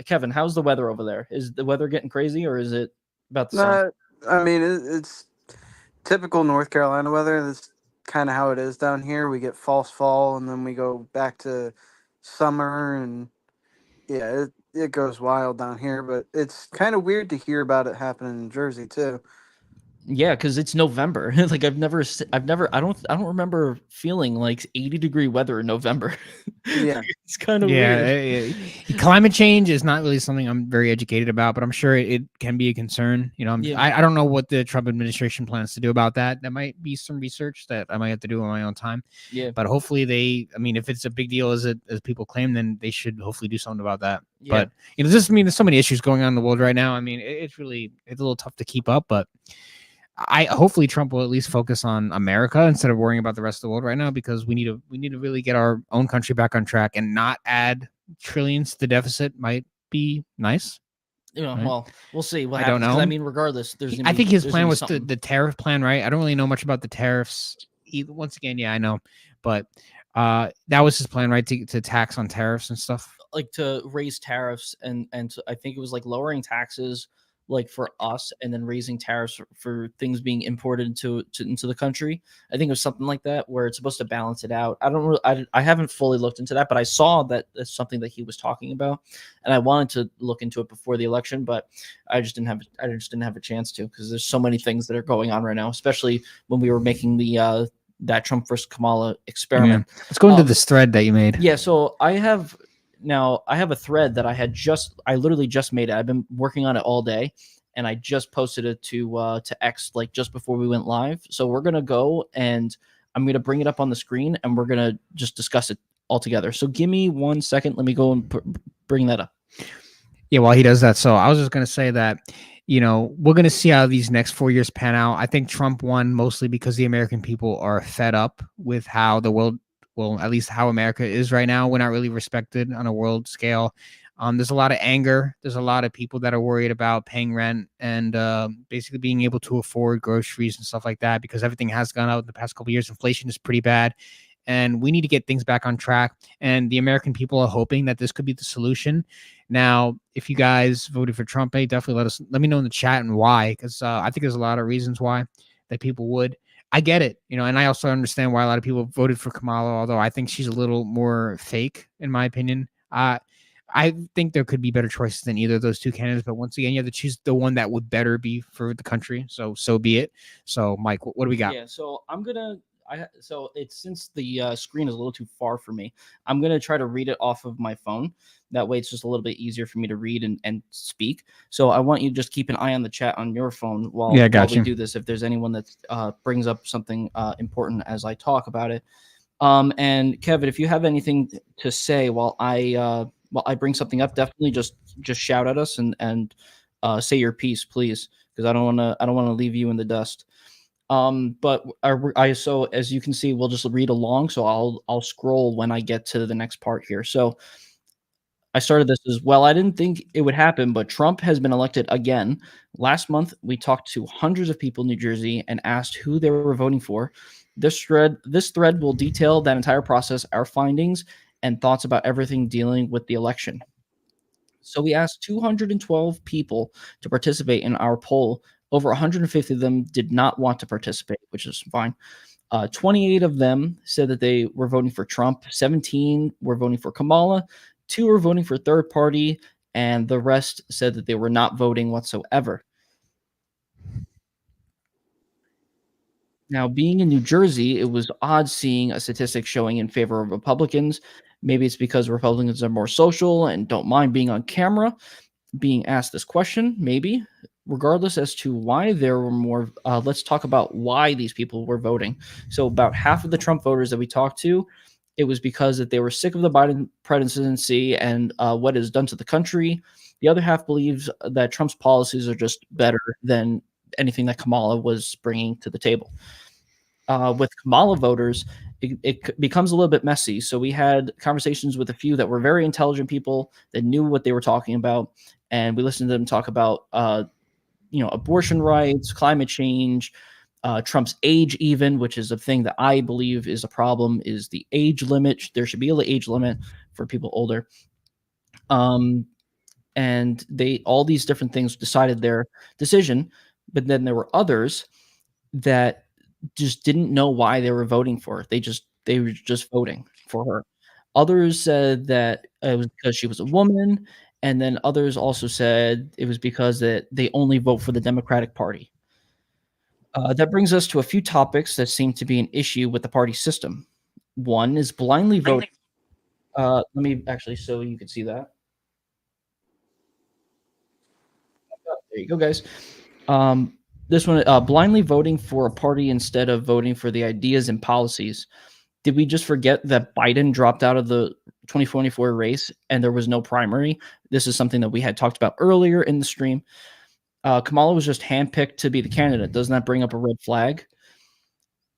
Kevin, how's the weather over there? Is the weather getting crazy, or is it about the same? I mean, it's typical North Carolina weather. That's kind of how it is down here. We get false fall, and then we go back to summer, and yeah, it goes wild down here. But it's kind of weird to hear about it happening in Jersey too. Yeah, because it's November. Like I don't remember feeling like 80-degree weather in November. Yeah, it's kind of weird. Climate change is not really something I'm very educated about, but I'm sure it can be a concern. You know, I don't know what the Trump administration plans to do about that. That might be some research that I might have to do on my own time. Yeah, but hopefully I mean, if it's a big deal as people claim, then they should hopefully do something about that. Yeah. But there's so many issues going on in the world right now. I mean, it's a little tough to keep up, but hopefully Trump will at least focus on America instead of worrying about the rest of the world right now, because we need to really get our own country back on track and not add trillions to the deficit. Might be nice. Right? Well, we'll see what happens. I don't know. I mean, regardless, I think his plan was the tariff plan, right? I don't really know much about the tariffs either. Once again, yeah, I know, but that was his plan, right? To tax on tariffs and stuff, like to raise tariffs and I think it was like lowering taxes like for us, and then raising tariffs for things being imported into the country. I think it was something like that, where it's supposed to balance it out. I don't really, I haven't fully looked into that, but I saw that that's something that he was talking about, and I wanted to look into it before the election, but I just didn't have a chance to, because there's so many things that are going on right now, especially when we were making the that Trump versus Kamala experiment. Yeah. Let's go into this thread that you made. Yeah, so I have a thread that I literally just made it. I've been working on it all day, and I just posted it to X like just before we went live. So we're gonna go, and I'm gonna bring it up on the screen, and we're gonna just discuss it all together. So give me 1 second. Let me go and bring that up. Yeah, while he does that, so I was just gonna say that we're gonna see how these next 4 years pan out. I think Trump won mostly because the American people are fed up with how the world. Well, at least how America is right now. We're not really respected on a world scale. There's a lot of anger. There's a lot of people that are worried about paying rent and basically being able to afford groceries and stuff like that, because everything has gone up in the past couple of years. Inflation is pretty bad, and we need to get things back on track. And the American people are hoping that this could be the solution. Now, if you guys voted for Trump, definitely let me know in the chat and why, because I think there's a lot of reasons why that people would. I get it, and I also understand why a lot of people voted for Kamala, although I think she's a little more fake, in my opinion. I think there could be better choices than either of those two candidates, but once again, you have to choose the one that would better be for the country. So be it. So, Mike, what do we got? Yeah, so so it's, since the screen is a little too far for me, I'm gonna try to read it off of my phone. That way, it's just a little bit easier for me to read and speak. So I want you to just keep an eye on the chat on your phone while we do this. If there's anyone that brings up something important as I talk about it, and Kevin, if you have anything to say while I bring something up, definitely just shout at us and say your piece, please, because I don't want to leave you in the dust. But so as you can see, we'll just read along. So I'll scroll when I get to the next part here. So I started this as well. I didn't think it would happen, but Trump has been elected again. Last month, we talked to hundreds of people in New Jersey and asked who they were voting for. This thread will detail that entire process, our findings, and thoughts about everything dealing with the election. So we asked 212 people to participate in our poll. Over 150 of them did not want to participate, which is fine. 28 of them said that they were voting for Trump. 17 were voting for Kamala. 2 were voting for third party, and the rest said that they were not voting whatsoever. Now, being in New Jersey, it was odd seeing a statistic showing in favor of Republicans. Maybe it's because Republicans are more social and don't mind being on camera, being asked this question, maybe. Regardless as to why there were more, let's talk about why these people were voting. So about half of the Trump voters that we talked to, it was because that they were sick of the Biden presidency and what it has done to the country. The other half believes that Trump's policies are just better than anything that Kamala was bringing to the table. With Kamala voters, it becomes a little bit messy. So we had conversations with a few that were very intelligent people that knew what they were talking about, and we listened to them talk about abortion rights, climate change, Trump's age, even, which is a thing that I believe is a problem, is the age limit. There should be an age limit for people older. And they all these different things decided their decision, but then there were others that just didn't know why they were voting for her. They were just voting for her. Others said that it was because she was a woman, and then others also said it was because that they only vote for the Democratic Party. That brings us to a few topics that seem to be an issue with the party system. One is blindly voting. Let me actually, so you can see that. There you go, guys. This one, blindly voting for a party instead of voting for the ideas and policies. Did we just forget that Biden dropped out of the 2024 race and there was no primary? This is something that we had talked about earlier in the stream. Kamala was just handpicked to be the candidate. Doesn't that bring up a red flag?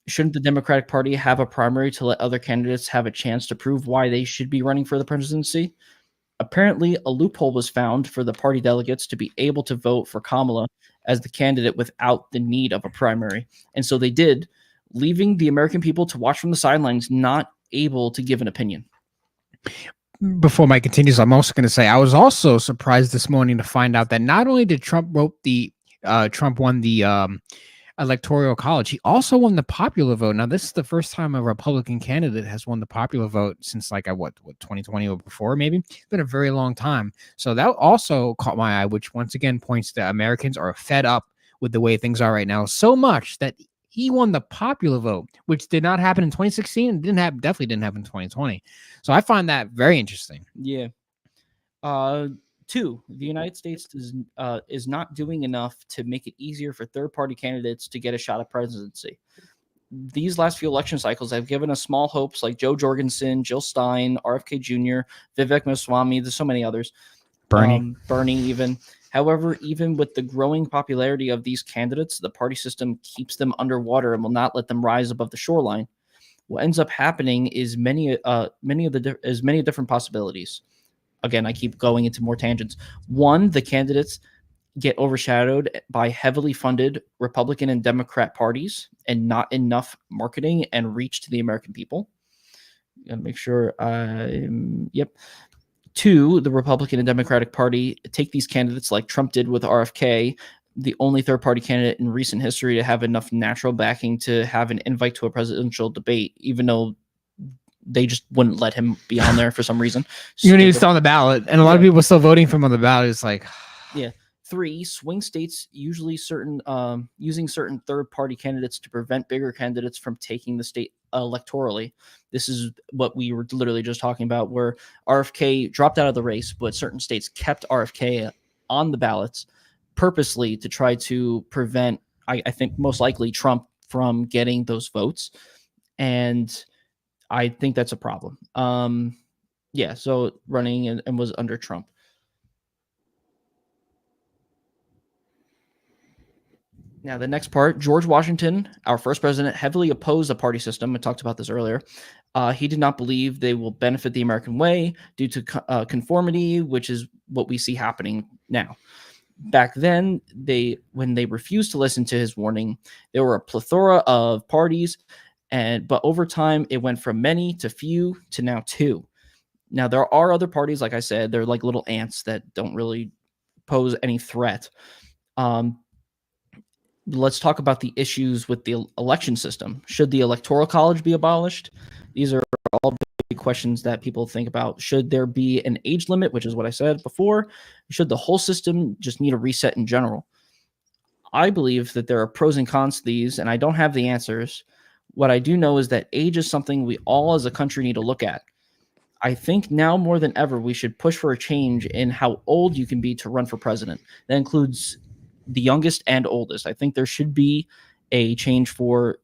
Shouldn't the Democratic Party have a primary to let other candidates have a chance to prove why they should be running for the presidency? Apparently, a loophole was found for the party delegates to be able to vote for Kamala as the candidate without the need of a primary. And so they did, leaving the American people to watch from the sidelines, not able to give an opinion. Before Mike continues, I'm also going to say I was also surprised this morning to find out that not only did Trump won the electoral college, he also won the popular vote. Now, this is the first time a Republican candidate has won the popular vote since like what 2020 or before, maybe. It's been a very long time. So that also caught my eye, which once again points to Americans are fed up with the way things are right now so much that he won the popular vote, which did not happen in 2016 and definitely didn't happen in 2020. So I find that very interesting. Yeah. Two, the United States is not doing enough to make it easier for third-party candidates to get a shot at presidency. These last few election cycles have given us small hopes like Joe Jorgensen, Jill Stein, RFK Jr., Vivek Ramaswamy. There's so many others. Bernie even. However, even with the growing popularity of these candidates, the party system keeps them underwater and will not let them rise above the shoreline. What ends up happening is many different possibilities. Again, I keep going into more tangents. One, the candidates get overshadowed by heavily funded Republican and Democrat parties and not enough marketing and reach to the American people. Gotta make sure. Yep. Two, the Republican and Democratic Party take these candidates like Trump did with RFK, the only third-party candidate in recent history to have enough natural backing to have an invite to a presidential debate, even though they just wouldn't let him be on there for some reason. Even he's still on the ballot, and a lot of people are still voting for him on the ballot. It's like, yeah. Three, swing states usually using certain third-party candidates to prevent bigger candidates from taking the state electorally. This is what we were literally just talking about, where RFK dropped out of the race, but certain states kept RFK on the ballots purposely to try to prevent, I think most likely, Trump from getting those votes. And I think that's a problem. Yeah, so running and was under Trump. Now, the next part, George Washington, our first president, heavily opposed the party system. I talked about this earlier. He did not believe they will benefit the American way due to conformity, which is what we see happening now. Back then, when they refused to listen to his warning, there were a plethora of parties, but over time, it went from many to few to now two. Now, there are other parties, like I said, they're like little ants that don't really pose any threat. Let's talk about the issues with the election system. Should the electoral college be abolished? These are all big questions that people think about. Should there be an age limit, which is what I said before? Should the whole system just need a reset in general? I believe that there are pros and cons to these, and I don't have the answers. What I do know is that age is something we all as a country need to look at. I think now more than ever, we should push for a change in how old you can be to run for president. That includes the youngest and oldest. I think there should be a change for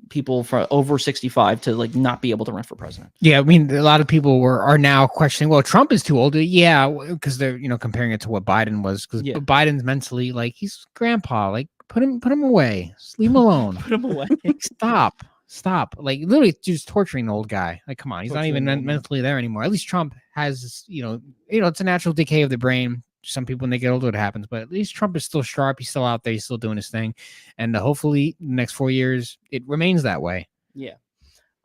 people from over 65 to like not be able to run for president. Yeah, I mean, a lot of people are now questioning, well, Trump is too old. Yeah, because they're comparing it to what Biden was, because Biden's mentally like he's grandpa. Like Put him away. Just leave him alone. Put him away. Stop. Like literally just torturing the old guy. Like, come on, he's not Torturing even the old man. mentally there anymore. At least Trump has, it's a natural decay of the brain. Some people, when they get older, it happens, but at least Trump is still sharp. He's still out there. He's still doing his thing. And hopefully the next 4 years, it remains that way. Yeah.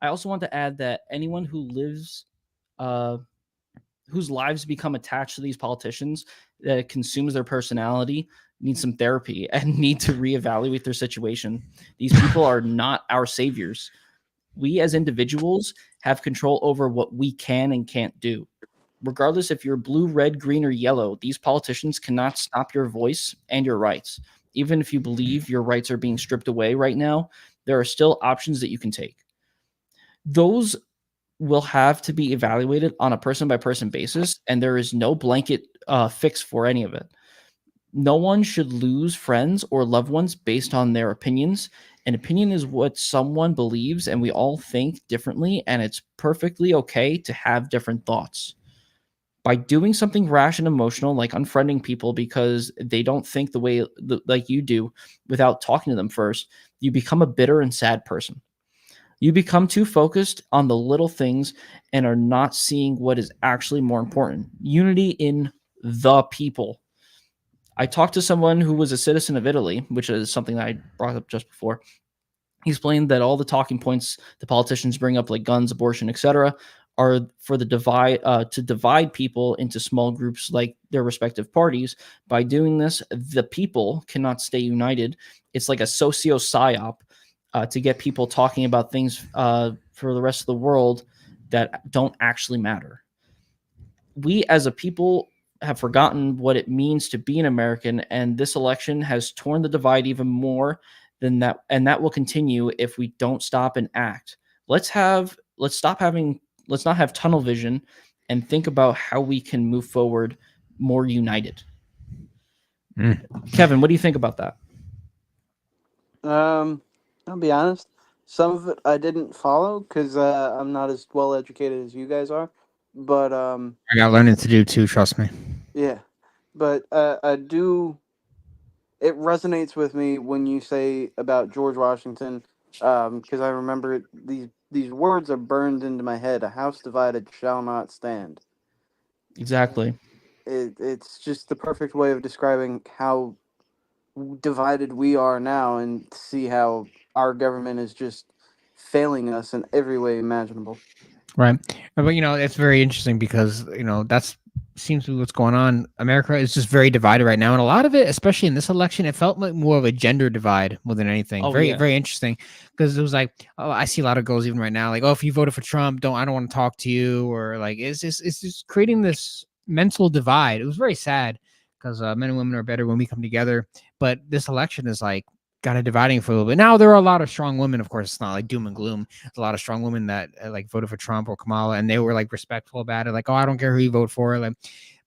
I also want to add that anyone who lives, whose lives become attached to these politicians, that consumes their personality, need some therapy and need to reevaluate their situation. These people are not our saviors. We as individuals have control over what we can and can't do. Regardless if you're blue, red, green, or yellow, these politicians cannot stop your voice and your rights. Even if you believe your rights are being stripped away right now, there are still options that you can take. Those will have to be evaluated on a person-by-person basis, and there is no blanket fix for any of it. No one should lose friends or loved ones based on their opinions. An opinion is what someone believes, and we all think differently, and it's perfectly okay to have different thoughts. By doing something rash and emotional, like unfriending people because they don't think the way like you do without talking to them first, you become a bitter and sad person. You become too focused on the little things and are not seeing what is actually more important: unity in the people. I talked to someone who was a citizen of Italy, which is something that I brought up just before. He explained that all the talking points the politicians bring up, like guns, abortion, etc., are for the to divide people into small groups like their respective parties. By doing this, the people cannot stay united. It's like a socio psyop to get people talking about things for the rest of the world that don't actually matter. We as a people have forgotten what it means to be an American, and this election has torn the divide even more than that, and that will continue if we don't stop and act. Let's not have tunnel vision and think about how we can move forward more united. Kevin, what do you think about that? I'll be honest. Some of it I didn't follow because I'm not as well educated as you guys are. But I got learning to do too. Trust me. yeah. But I do. It resonates with me when you say about George Washington, because I remember these words are burned into my head. A house divided shall not stand. Exactly. It's just the perfect way of describing how divided we are now, and see how our government is just failing us in every way imaginable. Right. But it's very interesting because that's seems to be what's going on. America is just very divided right now, and a lot of it, especially in this election, it felt like more of a gender divide more than anything. Oh, very yeah. very interesting, because it was like, oh, I see a lot of girls even right now, like, oh, if you voted for Trump, I don't want to talk to you, or like it's just creating this mental divide. It was very sad because men and women are better when we come together, but this election is like kind of dividing for a little bit. Now there are a lot of strong women, of course. It's not like doom and gloom. There's a lot of strong women that like voted for Trump or Kamala, and they were like respectful about it, like, oh, I don't care who you vote for. Like,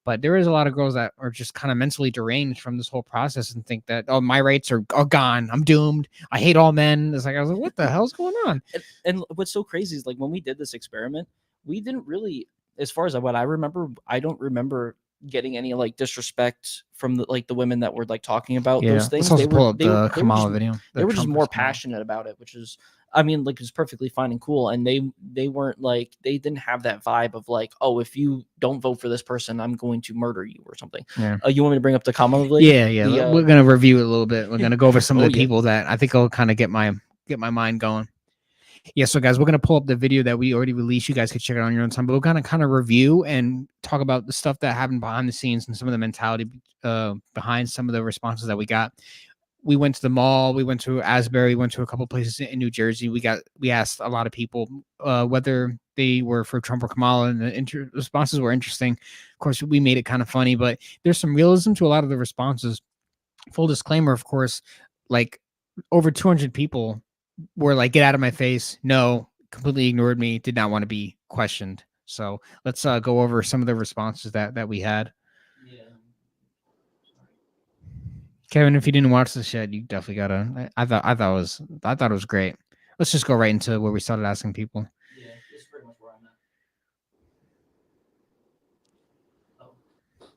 but there is a lot of girls that are just kind of mentally deranged from this whole process and think that, oh, my rights are gone. I'm doomed. I hate all men. It's like, I was like, what the hell's going on? And what's so crazy is, like, when we did this experiment, we didn't really, as far as what I remember, I don't remember getting any like disrespect from the women that were like talking about those things. Let's also pull up the Kamala video. They were just more passionate about it, which is, I mean, like, it's perfectly fine and cool. And they weren't like, they didn't have that vibe of like, oh, if you don't vote for this person, I'm going to murder you or something. Yeah. You want me to bring up the Kamala video? Yeah. We're gonna review it a little bit. We're gonna go over some of the people that I think will kind of get my mind going. Yeah, so guys, we're gonna pull up the video that we already released. You guys can check it out on your own time, but we're gonna kind of review and talk about the stuff that happened behind the scenes and some of the mentality behind some of the responses that we got. We went to the mall, we went to Asbury, went to a couple places in New Jersey. We asked a lot of people whether they were for Trump or Kamala, and the responses were interesting. Of course, we made it kind of funny, but there's some realism to a lot of the responses. Full disclaimer, of course, like over 200 people were like, get out of my face. No, completely ignored me. Did not want to be questioned. So let's go over some of the responses that we had. Yeah. Kevin, if you didn't watch this yet, you definitely gotta. I thought it was great. Let's just go right into where we started asking people. Yeah, this is pretty much where I'm at. Oh.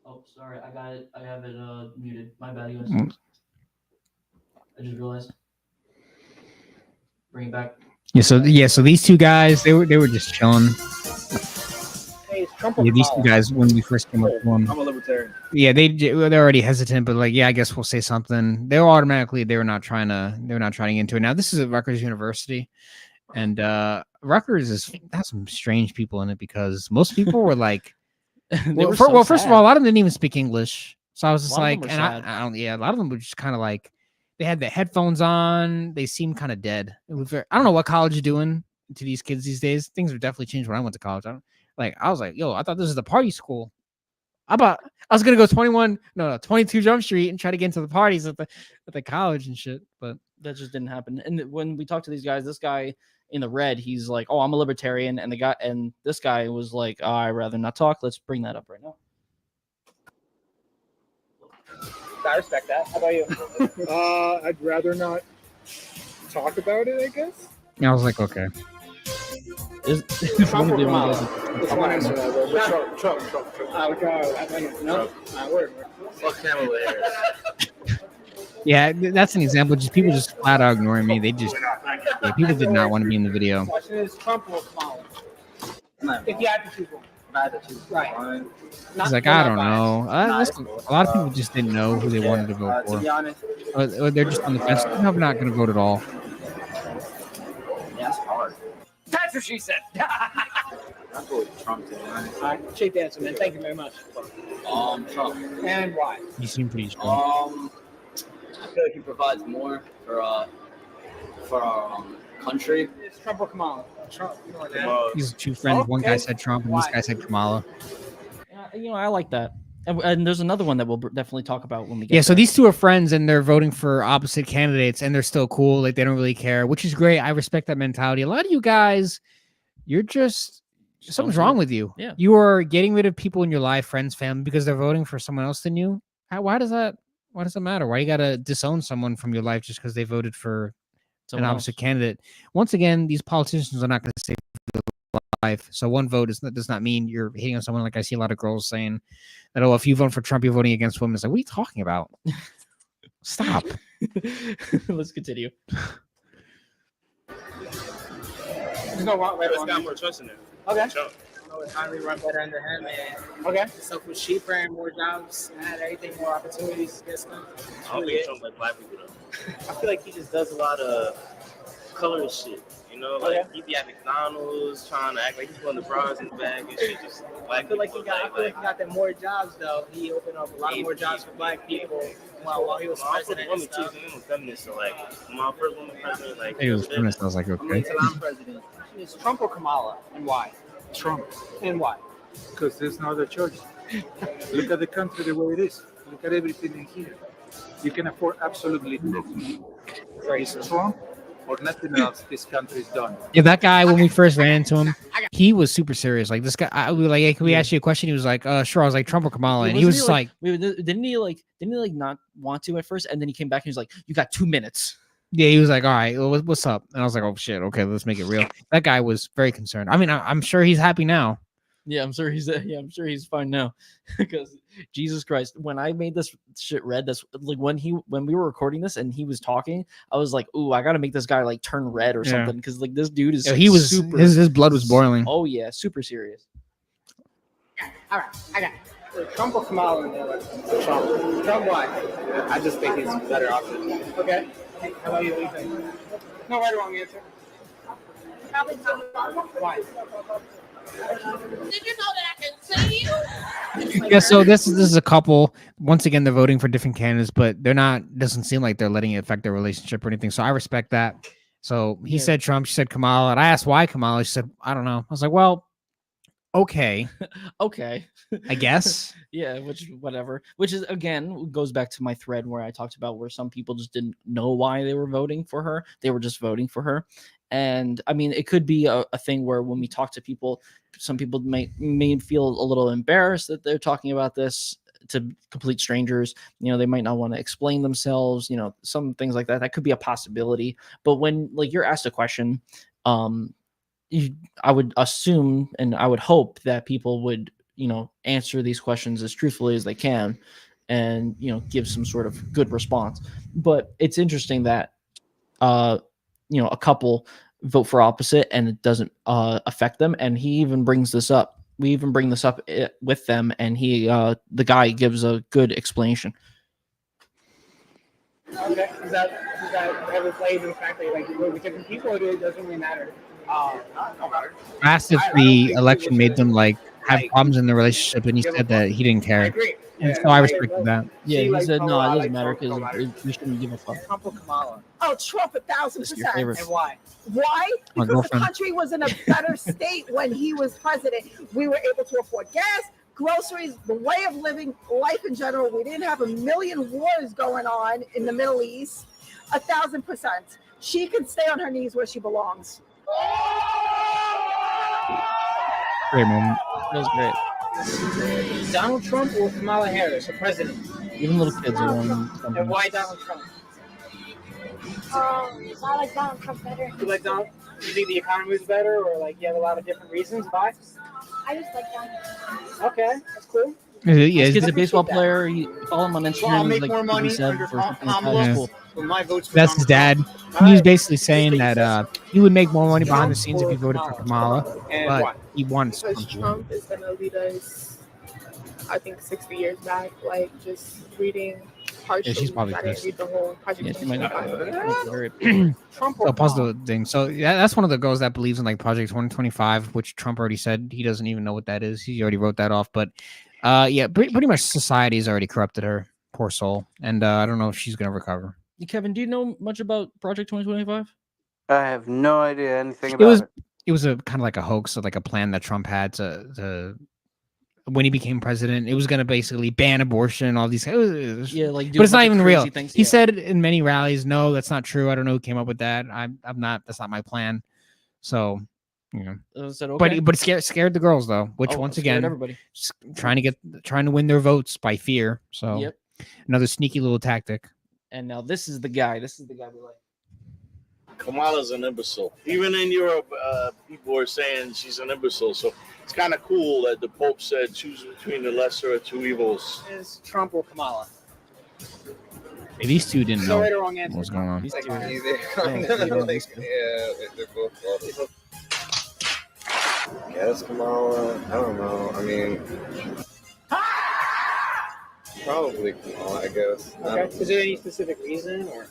Oh, Sorry, I got it. I have it muted. My bad, guys. Mm. I just realized. Bring it back. So these two guys, they were just chilling. Hey, it's Trump Yeah, these two guys when we first came up to them. I'm a libertarian. Yeah, they're already hesitant, but like, yeah, I guess we'll say something. They were not trying to get into it. Now this is at Rutgers University, and Rutgers has some strange people in it because most people were like, first of all, a lot of them didn't even speak English, so I was just like, and I don't, yeah, a lot of them were just kind of like, they had the headphones on, they seemed kind of dead. It was I don't know what college is doing to these kids these days. Things have definitely changed when I went to college. I was like, yo, I thought this was the party school. I was gonna go 22 Jump Street and try to get into the parties at the college and shit, but that just didn't happen. And when we talked to these guys, this guy in the red, he's like, "Oh, I'm a libertarian," and this guy was like, "Oh, I'd rather not talk." Let's bring that up right now. I respect that. How about you? I'd rather not talk about it, I guess. I was like, okay. Trump or Kamala? Which one answer that? Trump. No. Fuck Kamala Harris. Yeah, that's an example. Just people just flat out ignoring me. They just people did not want to be in the video. The question is Trump or Kamala? If you had to choose one. Right. He's like, I don't know. A lot of people just didn't know who they wanted to vote for. To be honest, or they're just on the fence. I'm not going to vote at all. that's hard. That's what she said. I'm going with Trump, to be honest. All right, shake the answer, man. Thank you very much. Trump. And why? You seem pretty sure. I feel like he provides more for our country. It's Trump or Kamala? Trump. These two friends. One guy said Trump, and this guy said Kamala. I like that. And there's another one that we'll definitely talk about when we get. Yeah, so these two are friends, and they're voting for opposite candidates, and they're still cool. Like they don't really care, which is great. I respect that mentality. A lot of you guys, you're just something's wrong with you. Yeah, you are getting rid of people in your life, friends, family, because they're voting for someone else than you. Why does that matter? Why you gotta disown someone from your life just because they voted for an opposite candidate? Once again, these politicians are not going to save your life. So one vote does not mean you're hating on someone. Like I see a lot of girls saying that, oh, if you vote for Trump, you're voting against women. It's like, what are you talking about? Stop. Let's continue. There's no wrong way. It's got more trust in it. Okay. Trump. Economy run better under him, and okay, stuff was cheaper and more jobs, and had everything, more opportunities. I don't think Trump like black people though. I feel like he just does a lot of colorist shit. You know, like he be at McDonald's trying to act like he's putting the bras in the bag and shit. Just black I feel like he got them more jobs though. He opened up a lot more jobs for black people while he was president. Woman too, he was feminist. So like, my first woman president, like he was feminist. I was like, okay. Until I'm president. Is Trump or Kamala, and why? Trump. And why? Because there's no other choice. Look at the country the way it is. Look at everything in here. You can afford absolutely nothing. It's Trump or nothing else this country's done. Yeah, that guy, when we first ran into him, he was super serious. Like this guy, we were like, hey, can we ask you a question? He was like, sure. I was like, Trump or Kamala? And he was just like, didn't he not want to at first? And then he came back and he was like, you got 2 minutes. Yeah, he was like, all right, well, what's up? And I was like, oh, shit. Okay, let's make it real. That guy was very concerned. I mean, I'm sure he's happy now. Yeah, I'm sure he's fine now. Because Jesus Christ, when I made this shit red, that's like when we were recording this and he was talking, I was like, ooh, I got to make this guy like turn red or something. Because like this dude is he was super, his blood was boiling. Oh, yeah, super serious. All right, I got it. Trump or Kamala in the election? Trump. Trump, why? I just think he's a better option. Okay. How about you? What do you think? No right or wrong answer. Probably why? Did you know that I can see you? Yeah, so this is a couple. Once again, they're voting for different candidates, but they're not. Doesn't seem like they're letting it affect their relationship or anything. So I respect that. So he said Trump. She said Kamala, and I asked why Kamala. She said I don't know. I was like, well, okay, okay, I guess. Yeah, which is again goes back to my thread where I talked about where some people just didn't know why they were voting for her. They were just voting for her. And I mean, it could be a thing where when we talk to people, some people may feel a little embarrassed that they're talking about this to complete strangers. You know, they might not want to explain themselves, you know, some things like that. That could be a possibility. But when like you're asked a question, I would assume and I would hope that people would, answer these questions as truthfully as they can, and give some sort of good response. But it's interesting that a couple vote for opposite and it doesn't affect them. And he even brings this up. We even bring this up with them, and the guy gives a good explanation. Okay, does that ever play into the fact that like you vote with different people, or it doesn't really matter? Don't matter. Asked if the election made them like have problems in their relationship, and he said that he didn't care. I agree. And so I respected that. Yeah, he said no, it Kamala, doesn't matter Trump, because we shouldn't give a fuck. Trump or Kamala? Oh, Trump 1,000%. And why? Why? My Because the girlfriend. country was in a better state when he was president. We were able to afford gas, groceries, the way of living, life in general. We didn't have a million wars going on in the Middle East. 1,000%. She can stay on her knees where she belongs. Great moment. That was great. Donald Trump or Kamala Harris, the president? Even little kids are on something. And why Donald Trump? I like Donald Trump better. You like Donald? You think the economy is better, or like you have a lot of different reasons why? I just like Donald Trump. Okay, that's cool. Yeah, This kid's a baseball player. You follow him on Instagram. Well, I'll he's make like more money 37 under or something like that. Kamala. That's cool. But my vote's for That's his dad. He was basically saying that he would make more money behind the scenes if he voted for Kamala, but he wants Because Trump is going to lead us, I think, 60 years back, like just reading partially. she's probably I didn't pissed. read the whole Project Yeah, she might not. 2025. So positive thing. So yeah, that's one of the girls that believes in like Project 2025, which Trump already said he doesn't even know what that is. He already wrote that off. But yeah, pretty much society has already corrupted her. Poor soul. And I don't know if she's gonna recover. Kevin, do you know much about Project 2025? I have no idea anything about it. It was a kind of like a hoax, or like a plan that Trump had to when he became president. It was going to basically ban abortion and all these. But it's not even real. He said in many rallies, "No, that's not true. I don't know who came up with that. I'm not. That's not my plan." So, Said, okay. but it scared the girls though, which once again, everybody trying to win their votes by fear. So, Yep. Another sneaky little tactic. And now this is the guy. This is the guy we like. Kamala's an imbecile. Even in Europe, people are saying she's an imbecile. So it's kind of cool that the Pope said choose between the lesser of two evils. Is Trump or Kamala? These two didn't know right or wrong answer. what was going on. These two. They're both Guess Kamala. I don't know. I mean, probably Kamala, I guess. Okay. Is there any specific reason, or?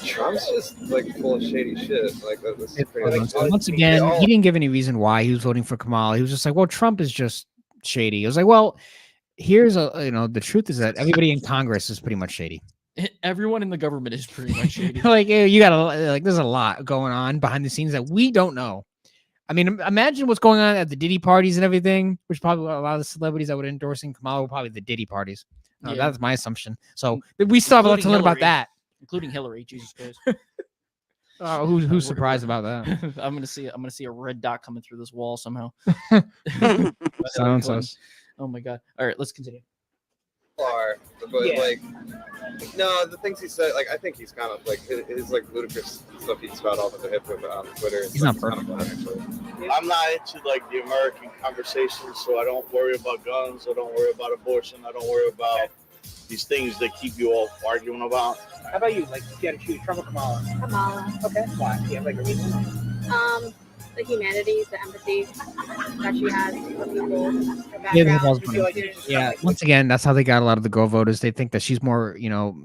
Trump's just like full of shady shit. Like that's pretty. Once again, he didn't give any reason why he was voting for Kamala. He was just like, "Well, Trump is just shady." I was like, "Well, here's the truth is that everybody in Congress is pretty much shady. Everyone in the government is pretty much shady. Like you gotta there's a lot going on behind the scenes that we don't know. I mean, imagine what's going on at the Diddy parties and everything, which probably a lot of the celebrities that would endorsing Kamala were probably the Diddy parties. That's my assumption. So we still have a lot to learn about that. Including Hillary, Jesus Christ. Who's surprised about that? I'm gonna see a red dot coming through this wall somehow. Sounds us. Oh my god! All right, let's continue. Far, but like, no, the things he said, like, I think he's kind of like his like ludicrous stuff he spout off at the hip on Twitter. He's not perfect. I'm not into like the American conversation, so I don't worry about guns. I don't worry about abortion. I don't worry about these things that keep you all arguing about. How about you? Like, if you had to choose Trump or Kamala? Kamala. Okay. Why? Do you have like a reason? The humanity, the empathy that she has for people. Yeah, once again, that's how they got a lot of the Go voters. They think that she's more,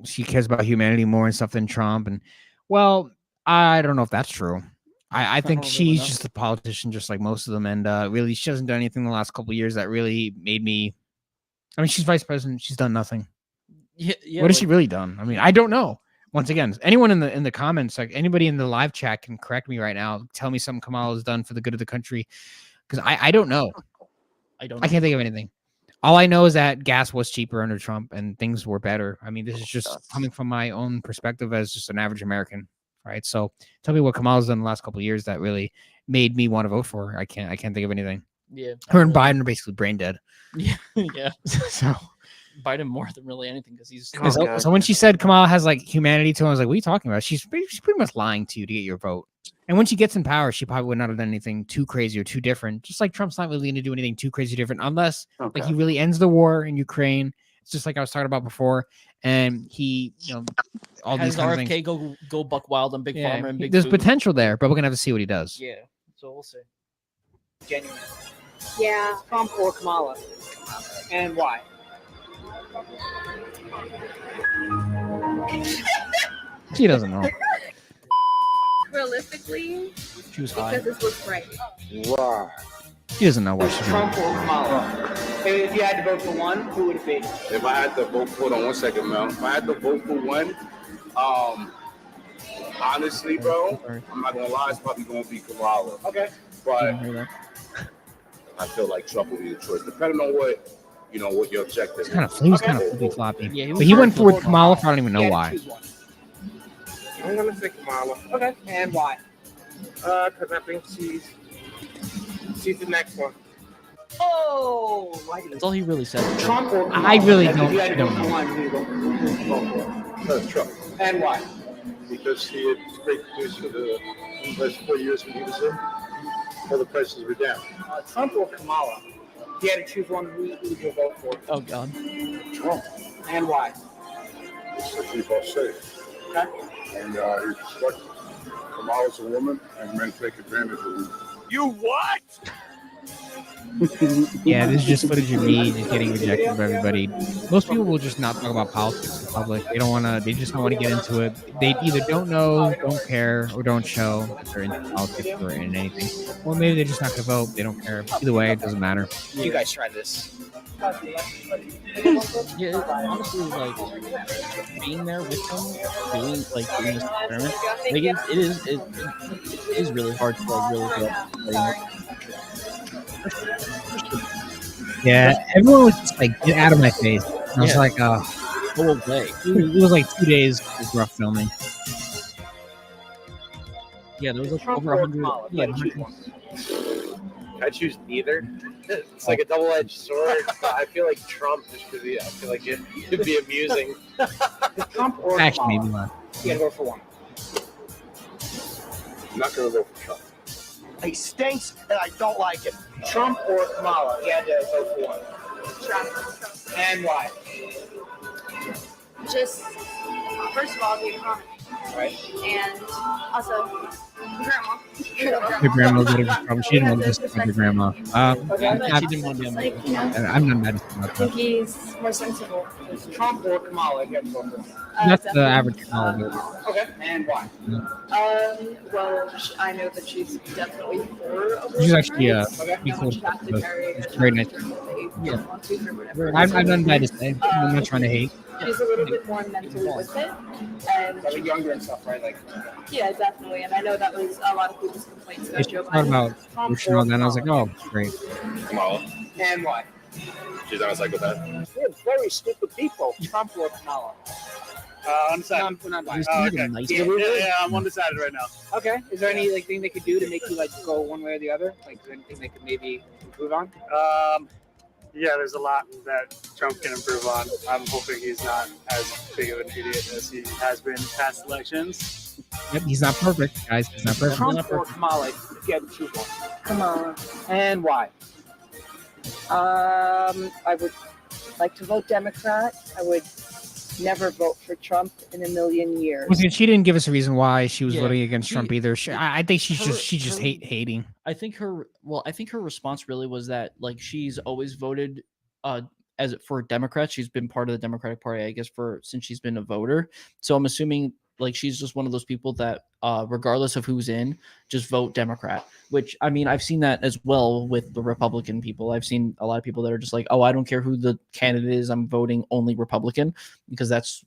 she cares about humanity more and stuff than Trump. And well, I don't know if that's true. I think she's just a politician, just like most of them. And really, she hasn't done anything in the last couple of years that really made me. I mean, she's vice president. She's done nothing. Yeah, what has she really done? I mean, I don't know. Once again, anyone in the comments, like anybody in the live chat can correct me right now. Tell me something Kamala has done for the good of the country, because I don't know. I can't think of anything. All I know is that gas was cheaper under Trump and things were better. I mean, this is just coming from my own perspective as just an average American, right? So tell me what Kamala's done in the last couple of years that really made me want to vote for her. I can't think of anything. Yeah, her and Biden are basically brain dead. Yeah, yeah. So bite him more than really anything because he's. So when she said Kamala has like humanity to him, I was like, "What are you talking about?" She's pretty much lying to you to get your vote. And when she gets in power, she probably would not have done anything too crazy or too different. Just like Trump's not really going to do anything too crazy different, unless like he really ends the war in Ukraine. It's just like I was talking about before, and he, all Has these kind RFK of things. go buck wild on Big Pharma and Big There's Food. potential there, but we're gonna have to see what he does. Yeah, so we'll see. Genuine. Yeah. Trump or Kamala? And why? She doesn't know. Realistically, She was high. because this looks right. Wow. She doesn't know what she's doing. Trump or Kamala? If you had to vote for one, who would it be? If I had to vote, hold on 1 second, Mel. If I had to vote for one, honestly, bro, I'm not gonna lie, it's probably gonna be Kamala. Okay. But I feel like Trump will be the choice, depending on what your objective is. He was kind of flippy floppy. Yeah, But he went forward Kamala for I don't even know why. I'm gonna say Kamala. Okay. And why? Because I think she's the next one. Oh, That's all he really said. Trump or Kamala? I really If you had to don't vote for know. one, who would you vote for? Trump. And why? Because he had great news for the last 4 years when he was in. All the prices were down. Trump or Kamala? If you had to choose one, who would you vote for? Oh God. Trump. And why? It's what we've all said. Okay. And it's what Kamala's a woman, and men take advantage of women. You what? Yeah, this is just footage of me just getting rejected by everybody. Most people will just not talk about politics in public. They don't want to. They just don't want to get into it. They either don't know, don't care, or don't show that they're into politics or in anything. Or maybe they're just not going to vote. They don't care. Either way, it doesn't matter. You guys try this. Yeah, honestly, like being there with them, doing this experiment, like it is really hard to like really get. Yeah, everyone was just like, "Get out of my face." And I was like, "Oh, go away." It was like 2 days of rough filming. Yeah, there was like Trump over or 100. Kamala? Yeah, If you had to choose one. I choose neither. It's like a double-edged sword. But I feel like Trump just could be. I feel like it could be amusing. Trump or Actually, maybe Kamala? not. You had to vote for one. I'm not going to vote for Trump. He stinks, and I don't like it. Trump or Kamala? You had to vote for one. Trump. And why? Just, first of all, the economy. Right. And also, grandma. Your grandma would have probably. She didn't want to just with your grandma. She didn't want to be on the Like, you know, I'm not mad about I think that. he's more sensible. Trump or Kamala? You had to vote for one. That's the average Kamala vote. Okay. And why? Well, I know that she's definitely for abortion She's actually rights. pretty cool. She has to carry a It's very nice. child if they don't want to for whatever I've reason. done bad to say. I'm not trying to hate. She's a little bit more mentally with it, and Like younger and stuff, right? Like. yeah, definitely. And I know that was a lot of people's complaints about It's Joe talking Biden. about abortion and all that, and I was like, oh, great. Kamala. And why? She's not a psychopath. We're very stupid people. Trump or Kamala? Undecided. Okay. I'm undecided right now. Okay. Is there any thing they could do to make you go one way or the other? Like anything they could maybe improve on? Yeah, there's a lot that Trump can improve on. I'm hoping he's not as big of an idiot as he has been past elections. Yep, he's not perfect, guys. He's not perfect. Trump or Kamala? If you had to choose one. Kamala. And why? I would like to vote Democrat. I would never vote for Trump in a million years. She didn't give us a reason why she was Yeah, voting against Trump either. I think she's her- just hating. I think her response really was that like she's always voted as for Democrats. She's been part of the Democratic Party, I guess, since she's been a voter. So I'm assuming like she's just one of those people that regardless of who's in, just vote Democrat. Which I mean, I've seen that as well with the Republican people. I've seen a lot of people that are just like, oh, I don't care who the candidate is, I'm voting only Republican because that's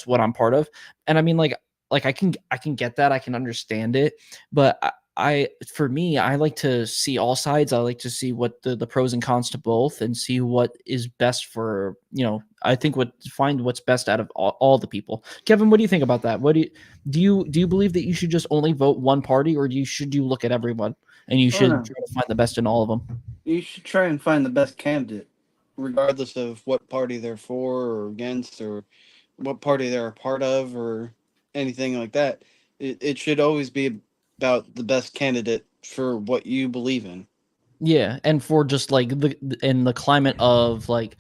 what I'm part of. And I mean, like I can get that, I can understand it, but for me, I like to see all sides. I like to see what the pros and cons to both and see what is best for, I think find what's best out of all the people. Kevin, what do you think about that? What do you believe that you should just only vote one party, or should you look at everyone and you should try to find the best in all of them? You should try and find the best candidate. regardless of what party they're for or against, or what party they're a part of, or anything like that. It should always be about the best candidate for what you believe in. Yeah, and for just like in the climate of like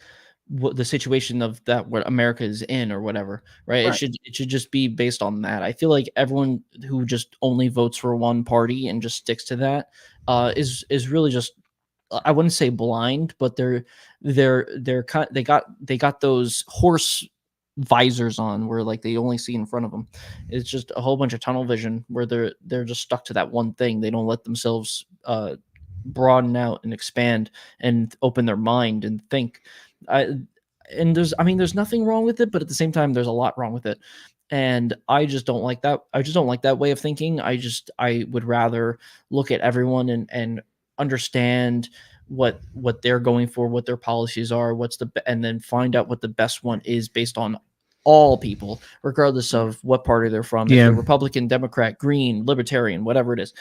what the situation of that what America is in or whatever, right? Right. It should just be based on that. I feel like everyone who just only votes for one party and just sticks to that is really just I wouldn't say blind, but they got those horse visors on where like they only see in front of them. It's just a whole bunch of tunnel vision where they're just stuck to that one thing. They don't let themselves broaden out and expand and open their mind and think. There's nothing wrong with it, but at the same time there's a lot wrong with it. And I just don't like that. I just don't like that way of thinking. I would rather look at everyone and understand what they're going for, what their policies are, and then find out what the best one is based on all people, regardless of what party they're from. If Yeah. they're Republican, Democrat, Green, Libertarian, whatever it is.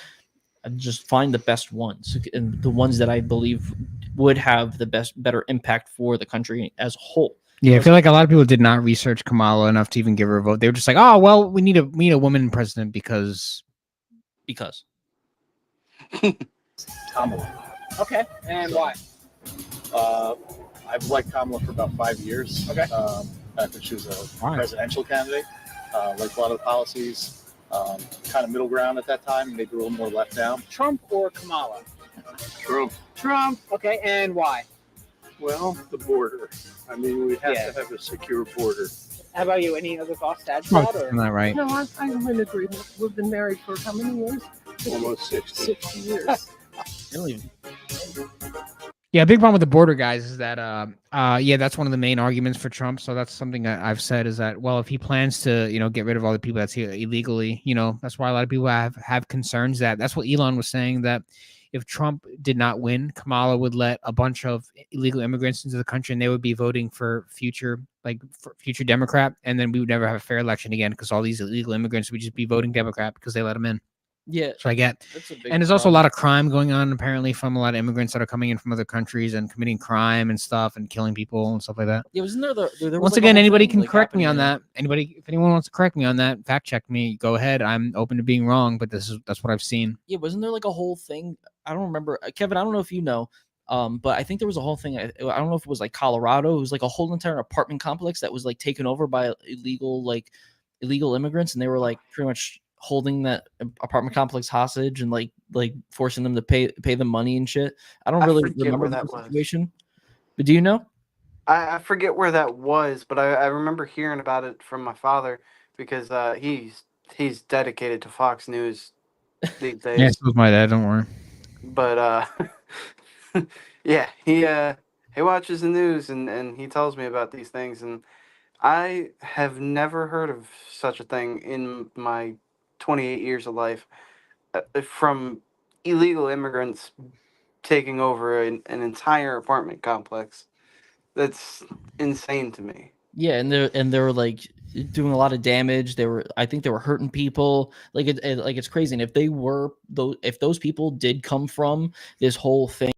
And just find the best ones and the ones that I believe would have the better impact for the country as a whole. Yeah, I feel like a lot of people did not research Kamala enough to even give her a vote. They were just like, "Oh, well, we need a woman president because." Kamala. Okay, and why? I've liked Kamala for about 5 years. Okay. Back when she was a Why? presidential candidate. Liked a lot of the policies. Kind of middle ground at that time, maybe a little more left down. Trump or Kamala? Trump. Trump. Okay, and why? Well, the border. I mean, we have to have a secure border. How about you? Any other thoughts to add to Trump's that? not right. No, I'm in agreement. We've been married for how many years? Almost 60. 60 years. Yeah, a big problem with the border, guys, is that yeah, that's one of the main arguments for Trump. So that's something I've said is that, well, if he plans to, get rid of all the people that's here illegally, that's why a lot of people have concerns that's what Elon was saying, that if Trump did not win, Kamala would let a bunch of illegal immigrants into the country and they would be voting for future Democrat, and then we would never have a fair election again because all these illegal immigrants would just be voting Democrat because they let them in. Yeah. So I get. That's a big And there's also a problem. lot of crime going on apparently from a lot of immigrants that are coming in from other countries and committing crime and stuff and killing people and stuff like that. Yeah, wasn't there was Once like a again, whole anybody thing, can like, correct me happening on in- that. If anyone wants to correct me on that, fact check me. Go ahead. I'm open to being wrong, but that's what I've seen. Yeah, wasn't there like a whole thing? I don't remember. Kevin, I don't know if you know, but I think there was a whole thing. I don't know if it was like Colorado. It was like a whole entire apartment complex that was like taken over by illegal immigrants, and they were like pretty much holding that apartment complex hostage and like forcing them to pay them money and shit. I don't really forget remember where that that was. situation. But do you know? I forget where that was, but I remember hearing about it from my father because he's dedicated to Fox News these days. Yeah, so was my dad. Don't worry. But yeah, he watches the news and he tells me about these things, and I have never heard of such a thing in my 28 years of life from illegal immigrants taking over an entire apartment complex. That's insane to me. Yeah, and they were like doing a lot of damage. I think they were hurting people. Like it's crazy. And if those people did come from this whole thing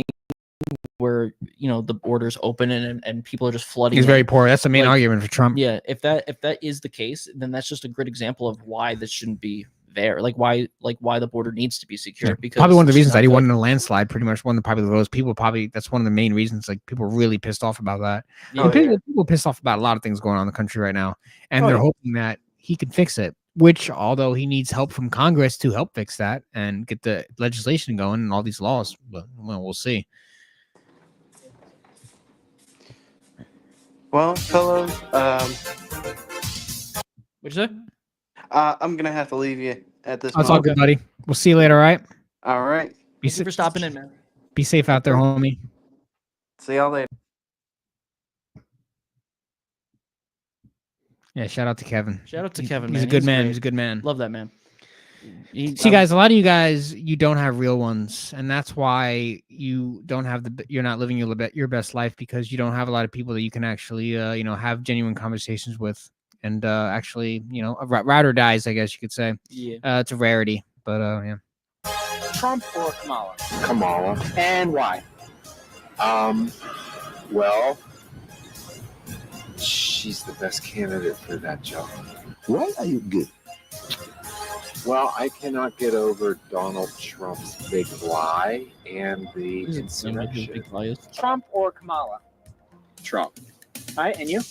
where the borders open and people are just flooding. He's in, very poor. That's the main like, argument for Trump. Yeah, if that is the case, then that's just a great example of why this shouldn't be there. Like why the border needs to be secure. Yeah, Because probably one of the it's reasons that he not won in a landslide. Pretty much one of the popular votes. People probably that's one of the main reasons. Like people are really pissed off about that. Yeah. And people are pissed off about a lot of things going on in the country right now, and Oh, they're yeah. hoping that he can fix it. Which, although he needs help from Congress to help fix that and get the legislation going and all these laws, but well, we'll see. Well, fellows, what'd you say? I'm gonna have to leave you at this That's all moment. good, buddy. We'll see you later. All right. All right. Thank you for stopping in, man. Be safe out there, homie. See y'all later. Yeah. Shout out to Kevin. Shout out to Kevin. He's man. a good man. great. He's a good man. Love that man. See, guys, a lot of you guys, you don't have real ones, and that's why you don't have you're not living your best life, because you don't have a lot of people that you can actually, have genuine conversations with, and actually, ride or dies, I guess you could say. Yeah. It's a rarity, but yeah. Trump or Kamala? Kamala. And why? Well, she's the best candidate for that job. Why are you good? Well, I cannot get over Donald Trump's big lie and the insurrection. Trump or Kamala? Trump. All right, and you?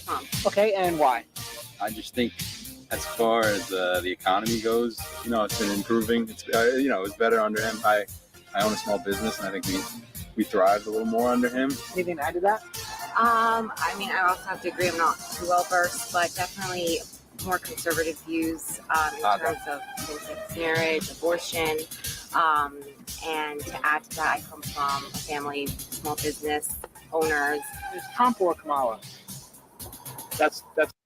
Trump. Okay, and why? I just think, as far as the economy goes, it's been improving. It's it's better under him. I own a small business, and I think we thrived a little more under him. Anything to add to that? I mean, I also have to agree. I'm not too well versed, but definitely more conservative views in terms of same-sex marriage, abortion, and to add to that, I come from a family, small business owners. Is Trump or Kamala? That's.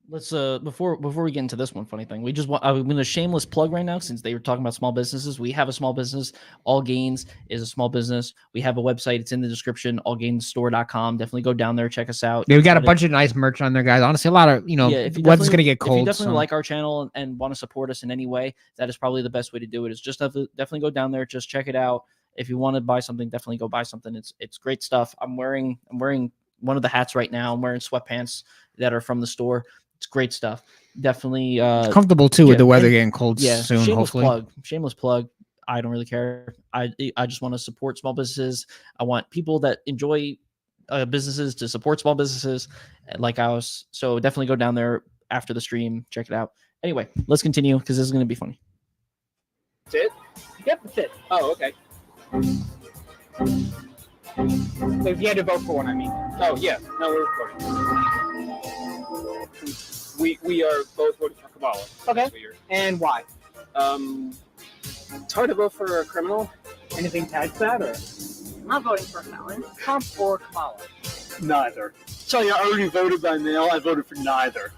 Let's before we get into this one funny thing, we just want I'm going to shameless plug right now since they were talking about small businesses. We have a small business. All Gains is a small business. We have a website. It's in the description. allgainsstore.com. Definitely go down there, check us out. Yeah, we got a bunch of nice merch on there, guys. Honestly, a lot of weather's going to get cold. If you definitely so. like our channel and want to support us in any way, that is probably the best way to do it. Is just definitely go down there, just check it out. If you want to buy something, definitely go buy something. It's great stuff. I'm wearing one of the hats right now. I'm wearing sweatpants that are from the store. It's great stuff. Definitely It's comfortable too with the weather getting cold soon. Shameless plug. I don't really care. I just want to support small businesses. I want people that enjoy businesses to support small businesses like ours. So definitely go down there after the stream. Check it out. Anyway, let's continue because this is going to be funny. That's it? Yep, that's it. Oh, okay. If you had to vote for one, I mean. Oh, yeah. No, we're recording. We are both voting for Kamala. Okay. And why? It's hard to vote for a criminal. Anything to add to that, or? I'm not voting for a felon. Trump or Kamala? Neither. Tell you, I already voted by mail. I voted for neither.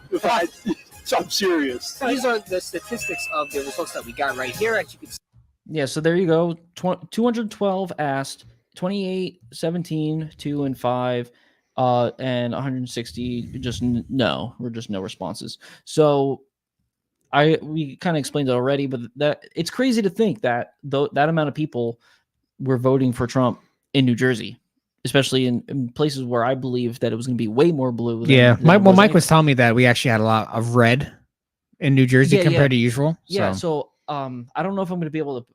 So I'm serious. These are the statistics of the results that we got right here. As you can see. Yeah, so there you go. 212 asked, 28, 17, 2 and 5. And 160 just no. We're just no responses. So we kind of explained it already, but that it's crazy to think that that amount of people were voting for Trump in New Jersey, especially in places where I believe that it was going to be way more blue. Mike was telling me that we actually had a lot of red in New Jersey compared to usual. So I don't know if I'm going to be able to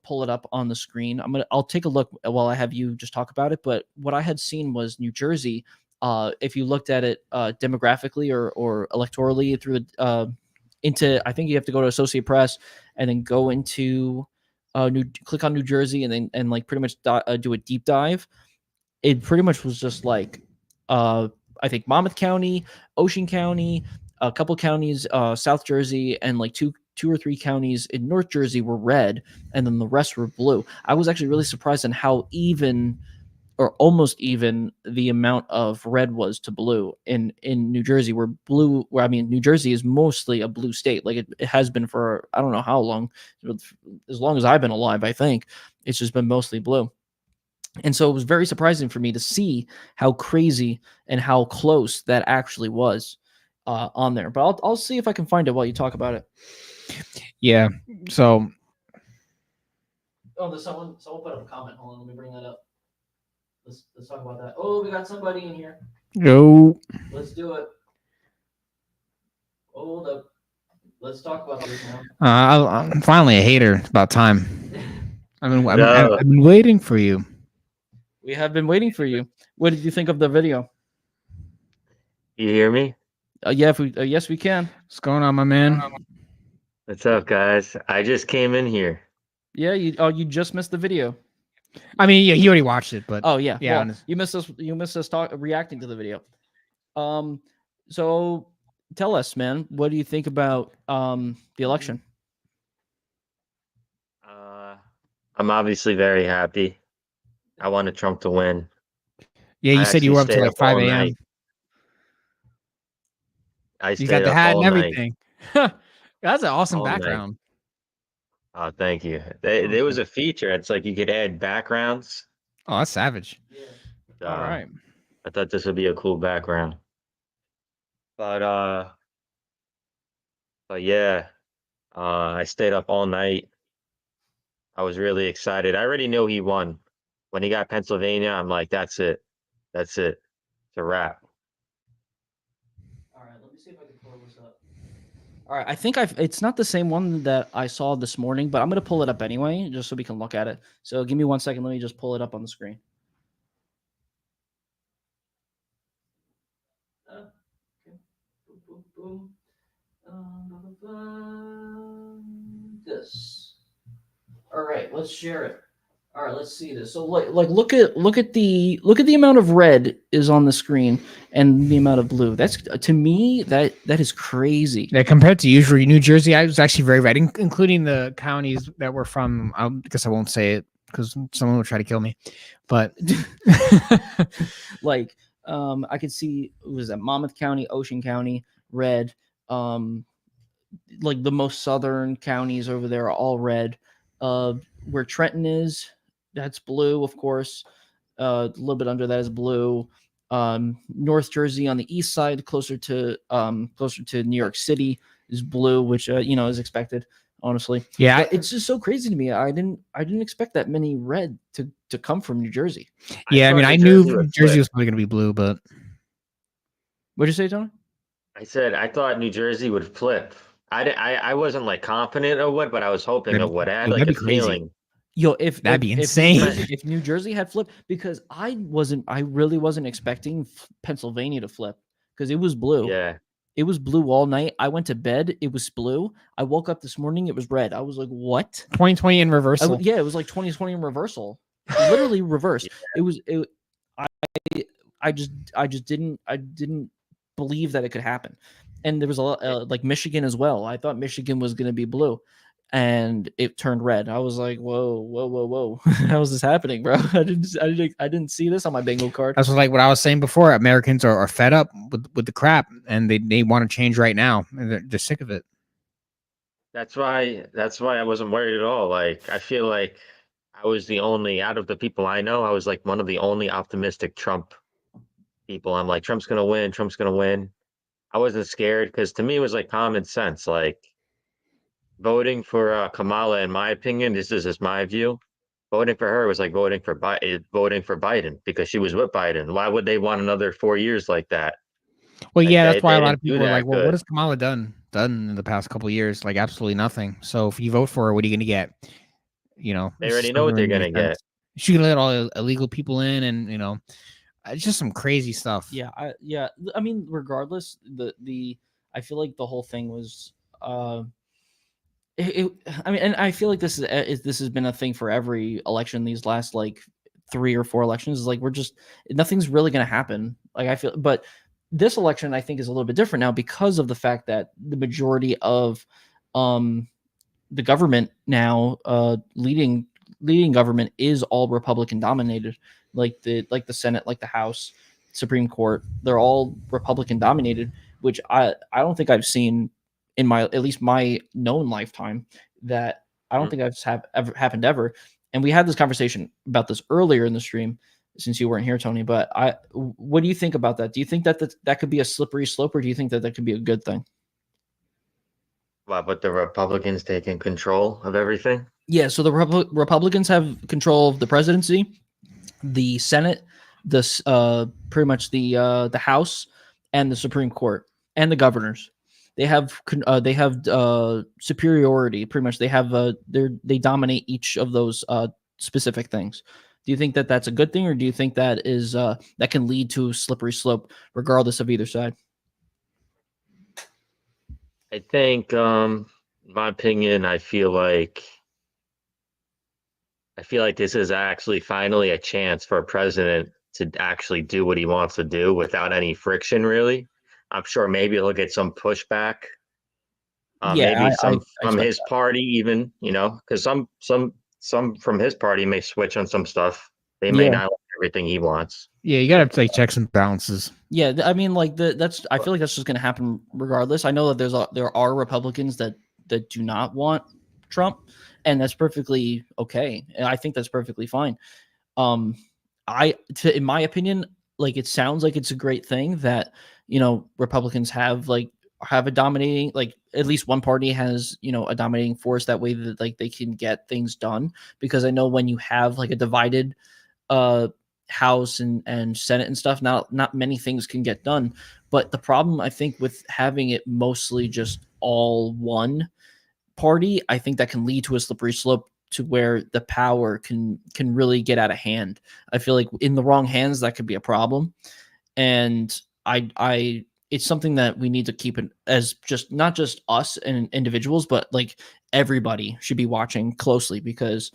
pull it up on the screen. I'll take a look while I have you just talk about it. But what I had seen was New Jersey. If you looked at it demographically or electorally through into, I think you have to go to Associate Press and then go into click on New Jersey and then like pretty much do a deep dive. It pretty much was just like I think Monmouth County, Ocean County, a couple counties, South Jersey, and like two or three counties in North Jersey were red, and then the rest were blue. I was actually really surprised on how even or almost even the amount of red was to blue in New Jersey, where New Jersey is mostly a blue state. Like it has been for, I don't know how long, as long as I've been alive, I think it's just been mostly blue. And so it was very surprising for me to see how crazy and how close that actually was on there. But I'll see if I can find it while you talk about it. Yeah. So. Oh, someone put up a comment. Hold on, let me bring that up. Let's talk about that. Oh, we got somebody in here. Go. Let's do it. Hold up. Let's talk about this now. I'm finally a hater. It's about time. I've been waiting for you. We have been waiting for you. What did you think of the video? You hear me? Yes, we can. What's going on, my man? What's up, guys? I just came in here. Yeah, you just missed the video. I mean, yeah, you already watched it, but well, you missed us. You missed us reacting to the video. So tell us, man, what do you think about the election? I'm obviously very happy. I wanted Trump to win. Yeah, you said you were up to like 5 a.m. You got the hat and everything. That's an awesome background. Oh, thank you. There was a feature. It's like you could add backgrounds. Oh, that's savage. All right. I thought this would be a cool background. But yeah, I stayed up all night. I was really excited. I already knew he won. When he got Pennsylvania, I'm like, that's it. That's it. It's a wrap. All right, I think it's not the same one that I saw this morning, but I'm gonna pull it up anyway, just so we can look at it. So give me 1 second. Let me just pull it up on the screen. This. All right, let's share it. All right, let's see this. So look at the amount of red is on the screen and the amount of blue. That's to me that is crazy. Yeah, compared to usually New Jersey, I was actually very red, including the counties that were from. I guess I won't say it because someone will try to kill me. But like I could see it was at Monmouth County, Ocean County, red. Like the most southern counties over there are all red. Where Trenton is, that's blue, of course. A little bit under that is blue. North Jersey on the east side, closer to New York City, is blue, which is expected. Honestly, yeah, but it's just so crazy to me. I didn't expect that many red to come from New Jersey. Yeah, I mean, I knew New Jersey was probably going to be blue, but what'd you say, Tony? I said I thought New Jersey would flip. I wasn't like confident it would, but I was hoping it would. I had like that'd a be crazy. feeling. Yo, if that'd be if insane. If New Jersey had flipped, because I really wasn't expecting Pennsylvania to flip because it was blue. Yeah. It was blue all night. I went to bed. It was blue. I woke up this morning. It was red. I was like, what? 2020 in reversal. Yeah, it was like 2020 in reversal. Literally reversed. Yeah. I just didn't believe that it could happen. And there was a lot like Michigan as well. I thought Michigan was going to be blue and it turned red. I was like, whoa. How is this happening, bro? I didn't see this on my bingo card. That's like what I was saying before. Americans are fed up with the crap and they want to change right now. And they're sick of it. That's why I wasn't worried at all. Like, I feel like I was the only, out of the people I know, I was like one of the only optimistic Trump people. I'm like, Trump's going to win. Trump's going to win. I wasn't scared because to me, it was like common sense. Like, voting for Kamala, in my opinion, this is just my view. Voting for her was like voting for Biden because she was with Biden. Why would they want another 4 years like that? Well, Like, yeah, that's why a lot of didn't people do are like, that well, what good. has Kamala done in the past couple of years? Like, absolutely nothing. So if you vote for her, what are you going to get? They this already doesn't know what they're really going make to sense. get. She can let all illegal people in, and it's just some crazy stuff. Yeah, I mean, regardless, I feel like the whole thing was I mean, and I feel like this has been a thing for every election these last like 3 or 4 elections. Is like nothing's really going to happen. Like I feel, but this election I think is a little bit different now because of the fact that the majority of the government now leading government is all Republican dominated, like the Senate, like the House, Supreme Court. They're all Republican dominated, which I don't think I've seen in my at least my known lifetime. That I don't think I've ever happened ever. And we had this conversation about this earlier in the stream since you weren't here, Tony. But what do you think about that? Do you think that could be a slippery slope, or do you think that could be a good thing? Wow, but the Republicans taking control of everything? Yeah, so the Republicans have control of the presidency, the Senate, pretty much the House, and the Supreme Court, and the governors. They have superiority. Pretty much, they dominate each of those specific things. Do you think that that's a good thing, or do you think that is that can lead to a slippery slope, regardless of either side? I think, in my opinion, I feel like this is actually finally a chance for a president to actually do what he wants to do without any friction, really. I'm sure maybe he'll get some pushback. Maybe some from his party, even, because some from his party may switch on some stuff. They may not like everything he wants. Yeah, you gotta take checks and balances. Yeah, I mean, like I feel like that's just going to happen regardless. I know that there are Republicans that do not want Trump, and that's perfectly okay. And I think that's perfectly fine. In my opinion, like it sounds like it's a great thing that Republicans have a dominating, like at least one party has a dominating force. That way that like they can get things done. Because I know when you have like a divided House and Senate and stuff, not many things can get done. But the problem, I think, with having it mostly just all one party, I think that can lead to a slippery slope to where the power can really get out of hand. I feel like in the wrong hands, that could be a problem. And I it's something that we need to keep it as just not just us and individuals, but like everybody should be watching closely, because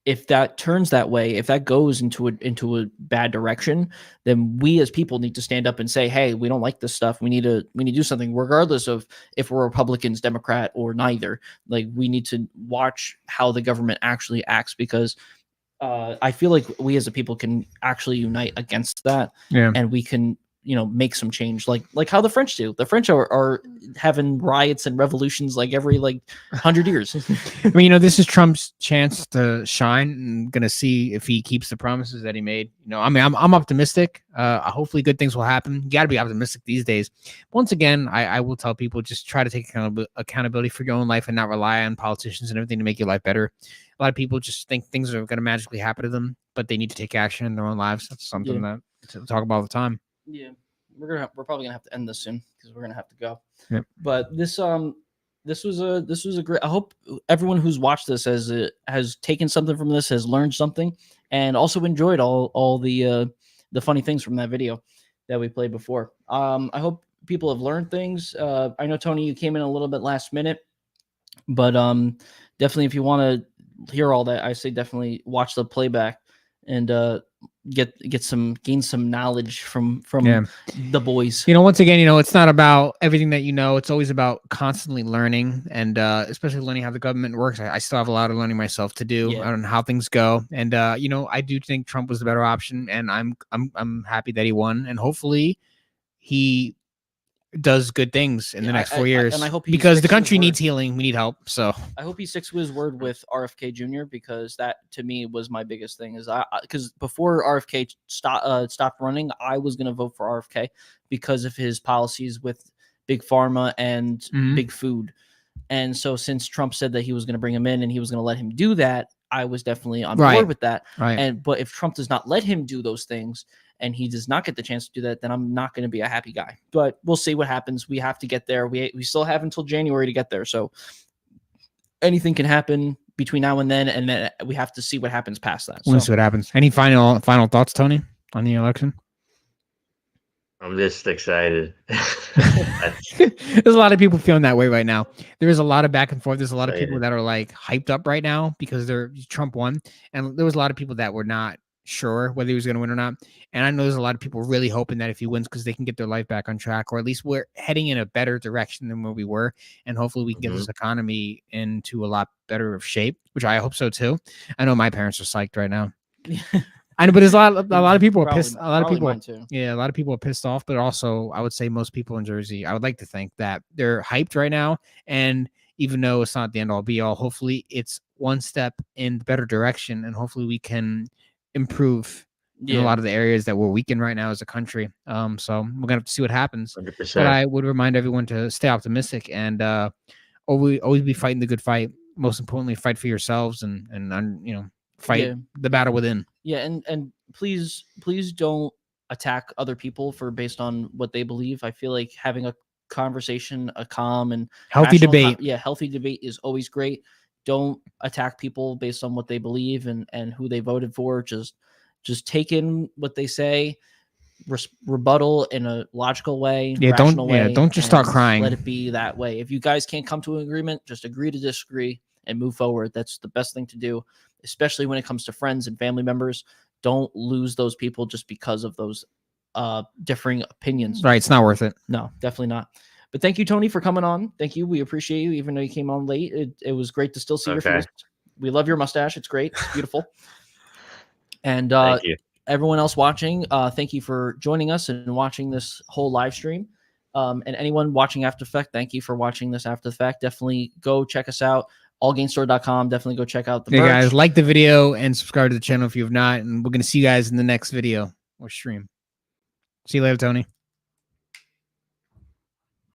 if that turns that way, if that goes into a bad direction, then we as people need to stand up and say, hey, we don't like this stuff. We need to do something, regardless of if we're Republicans, Democrat, or neither. Like, we need to watch how the government actually acts, because I feel like we as a people can actually unite against that, Yeah. and we can, make some change, like how the French do. The French are having riots and revolutions like every 100 years. I mean, this is Trump's chance to shine, and gonna see if he keeps the promises that he made. I mean, I'm optimistic. Hopefully good things will happen. You got to be optimistic these days. Once again, I will tell people, just try to take accountability for your own life and not rely on politicians and everything to make your life better. A lot of people just think things are going to magically happen to them, but they need to take action in their own lives. That's something that to talk about all the time. Yeah, we're probably gonna have to end this soon, because we're gonna have to go. Yep. But this was a great. I hope everyone who's watched this has taken something from this, has learned something, and also enjoyed all the funny things from that video that we played before. I hope people have learned things. I know, Tony, you came in a little bit last minute, but definitely, if you want to hear all that, I say definitely watch the playback and gain some knowledge from the boys. Once again, it's not about everything that it's always about constantly learning, and especially learning how the government works. I still have a lot of learning myself to do on how things go, and I do think Trump was the better option, and I'm happy that he won, and hopefully he does good things in the next 4 years. And I hope because the country needs healing. We need help. So I hope he sticks to his word with RFK Jr., because that, to me, was my biggest thing. Is because before RFK stopped running, I was going to vote for RFK because of his policies with big pharma and big food. And so since Trump said that he was going to bring him in and he was going to let him do that, I was definitely on board with that. Right. But if Trump does not let him do those things, and he does not get the chance to do that, then I'm not going to be a happy guy. But we'll see what happens. We have to get there. We still have until January to get there. So anything can happen between now and then we have to see what happens past that. We'll see what happens. Any final thoughts, Tony, on the election? I'm just excited. There's a lot of people feeling that way right now. There is a lot of back and forth. There's a lot of people that are hyped up right now because Trump won, and there was a lot of people that were not sure whether he was going to win or not. And I know there's a lot of people really hoping that if he wins, because they can get their life back on track, or at least we're heading in a better direction than where we were, and hopefully we can get this economy into a lot better of shape, which I hope so too. I know my parents are psyched right now. I know, but there's a lot of people are pissed. A lot of people are pissed off, but also I would say most people in Jersey, I would like to think that they're hyped right now. And even though it's not the end all be all, hopefully it's one step in the better direction, and hopefully we can improve in a lot of the areas that we're weak in right now as a country. So we're gonna have to see what happens. 100%. But I would remind everyone to stay optimistic and always be fighting the good fight. Most importantly, fight for yourselves and fight the battle within. Yeah, and please don't attack other people based on what they believe. I feel like having a conversation, a calm and healthy debate. Healthy debate is always great. Don't attack people based on what they believe and who they voted for. Just take in what they say, rebuttal in a logical way, rational way. Don't just start crying. Let it be that way. If you guys can't come to an agreement, just agree to disagree and move forward. That's the best thing to do, especially when it comes to friends and family members. Don't lose those people just because of those differing opinions. Right. It's not worth it. No, definitely not. But thank you, Tony, for coming on. Thank you. We appreciate you, even though you came on late. It was great to still see your face. We love your mustache. It's great. It's beautiful. And thank you. Everyone else watching, thank you for joining us and watching this whole live stream. And anyone watching After Effect, thank you for watching this After the Fact. Definitely go check us out. allgainstore.com. Definitely go check out the merch. Guys, like the video and subscribe to the channel if you have not. And we're going to see you guys in the next video or stream. See you later, Tony.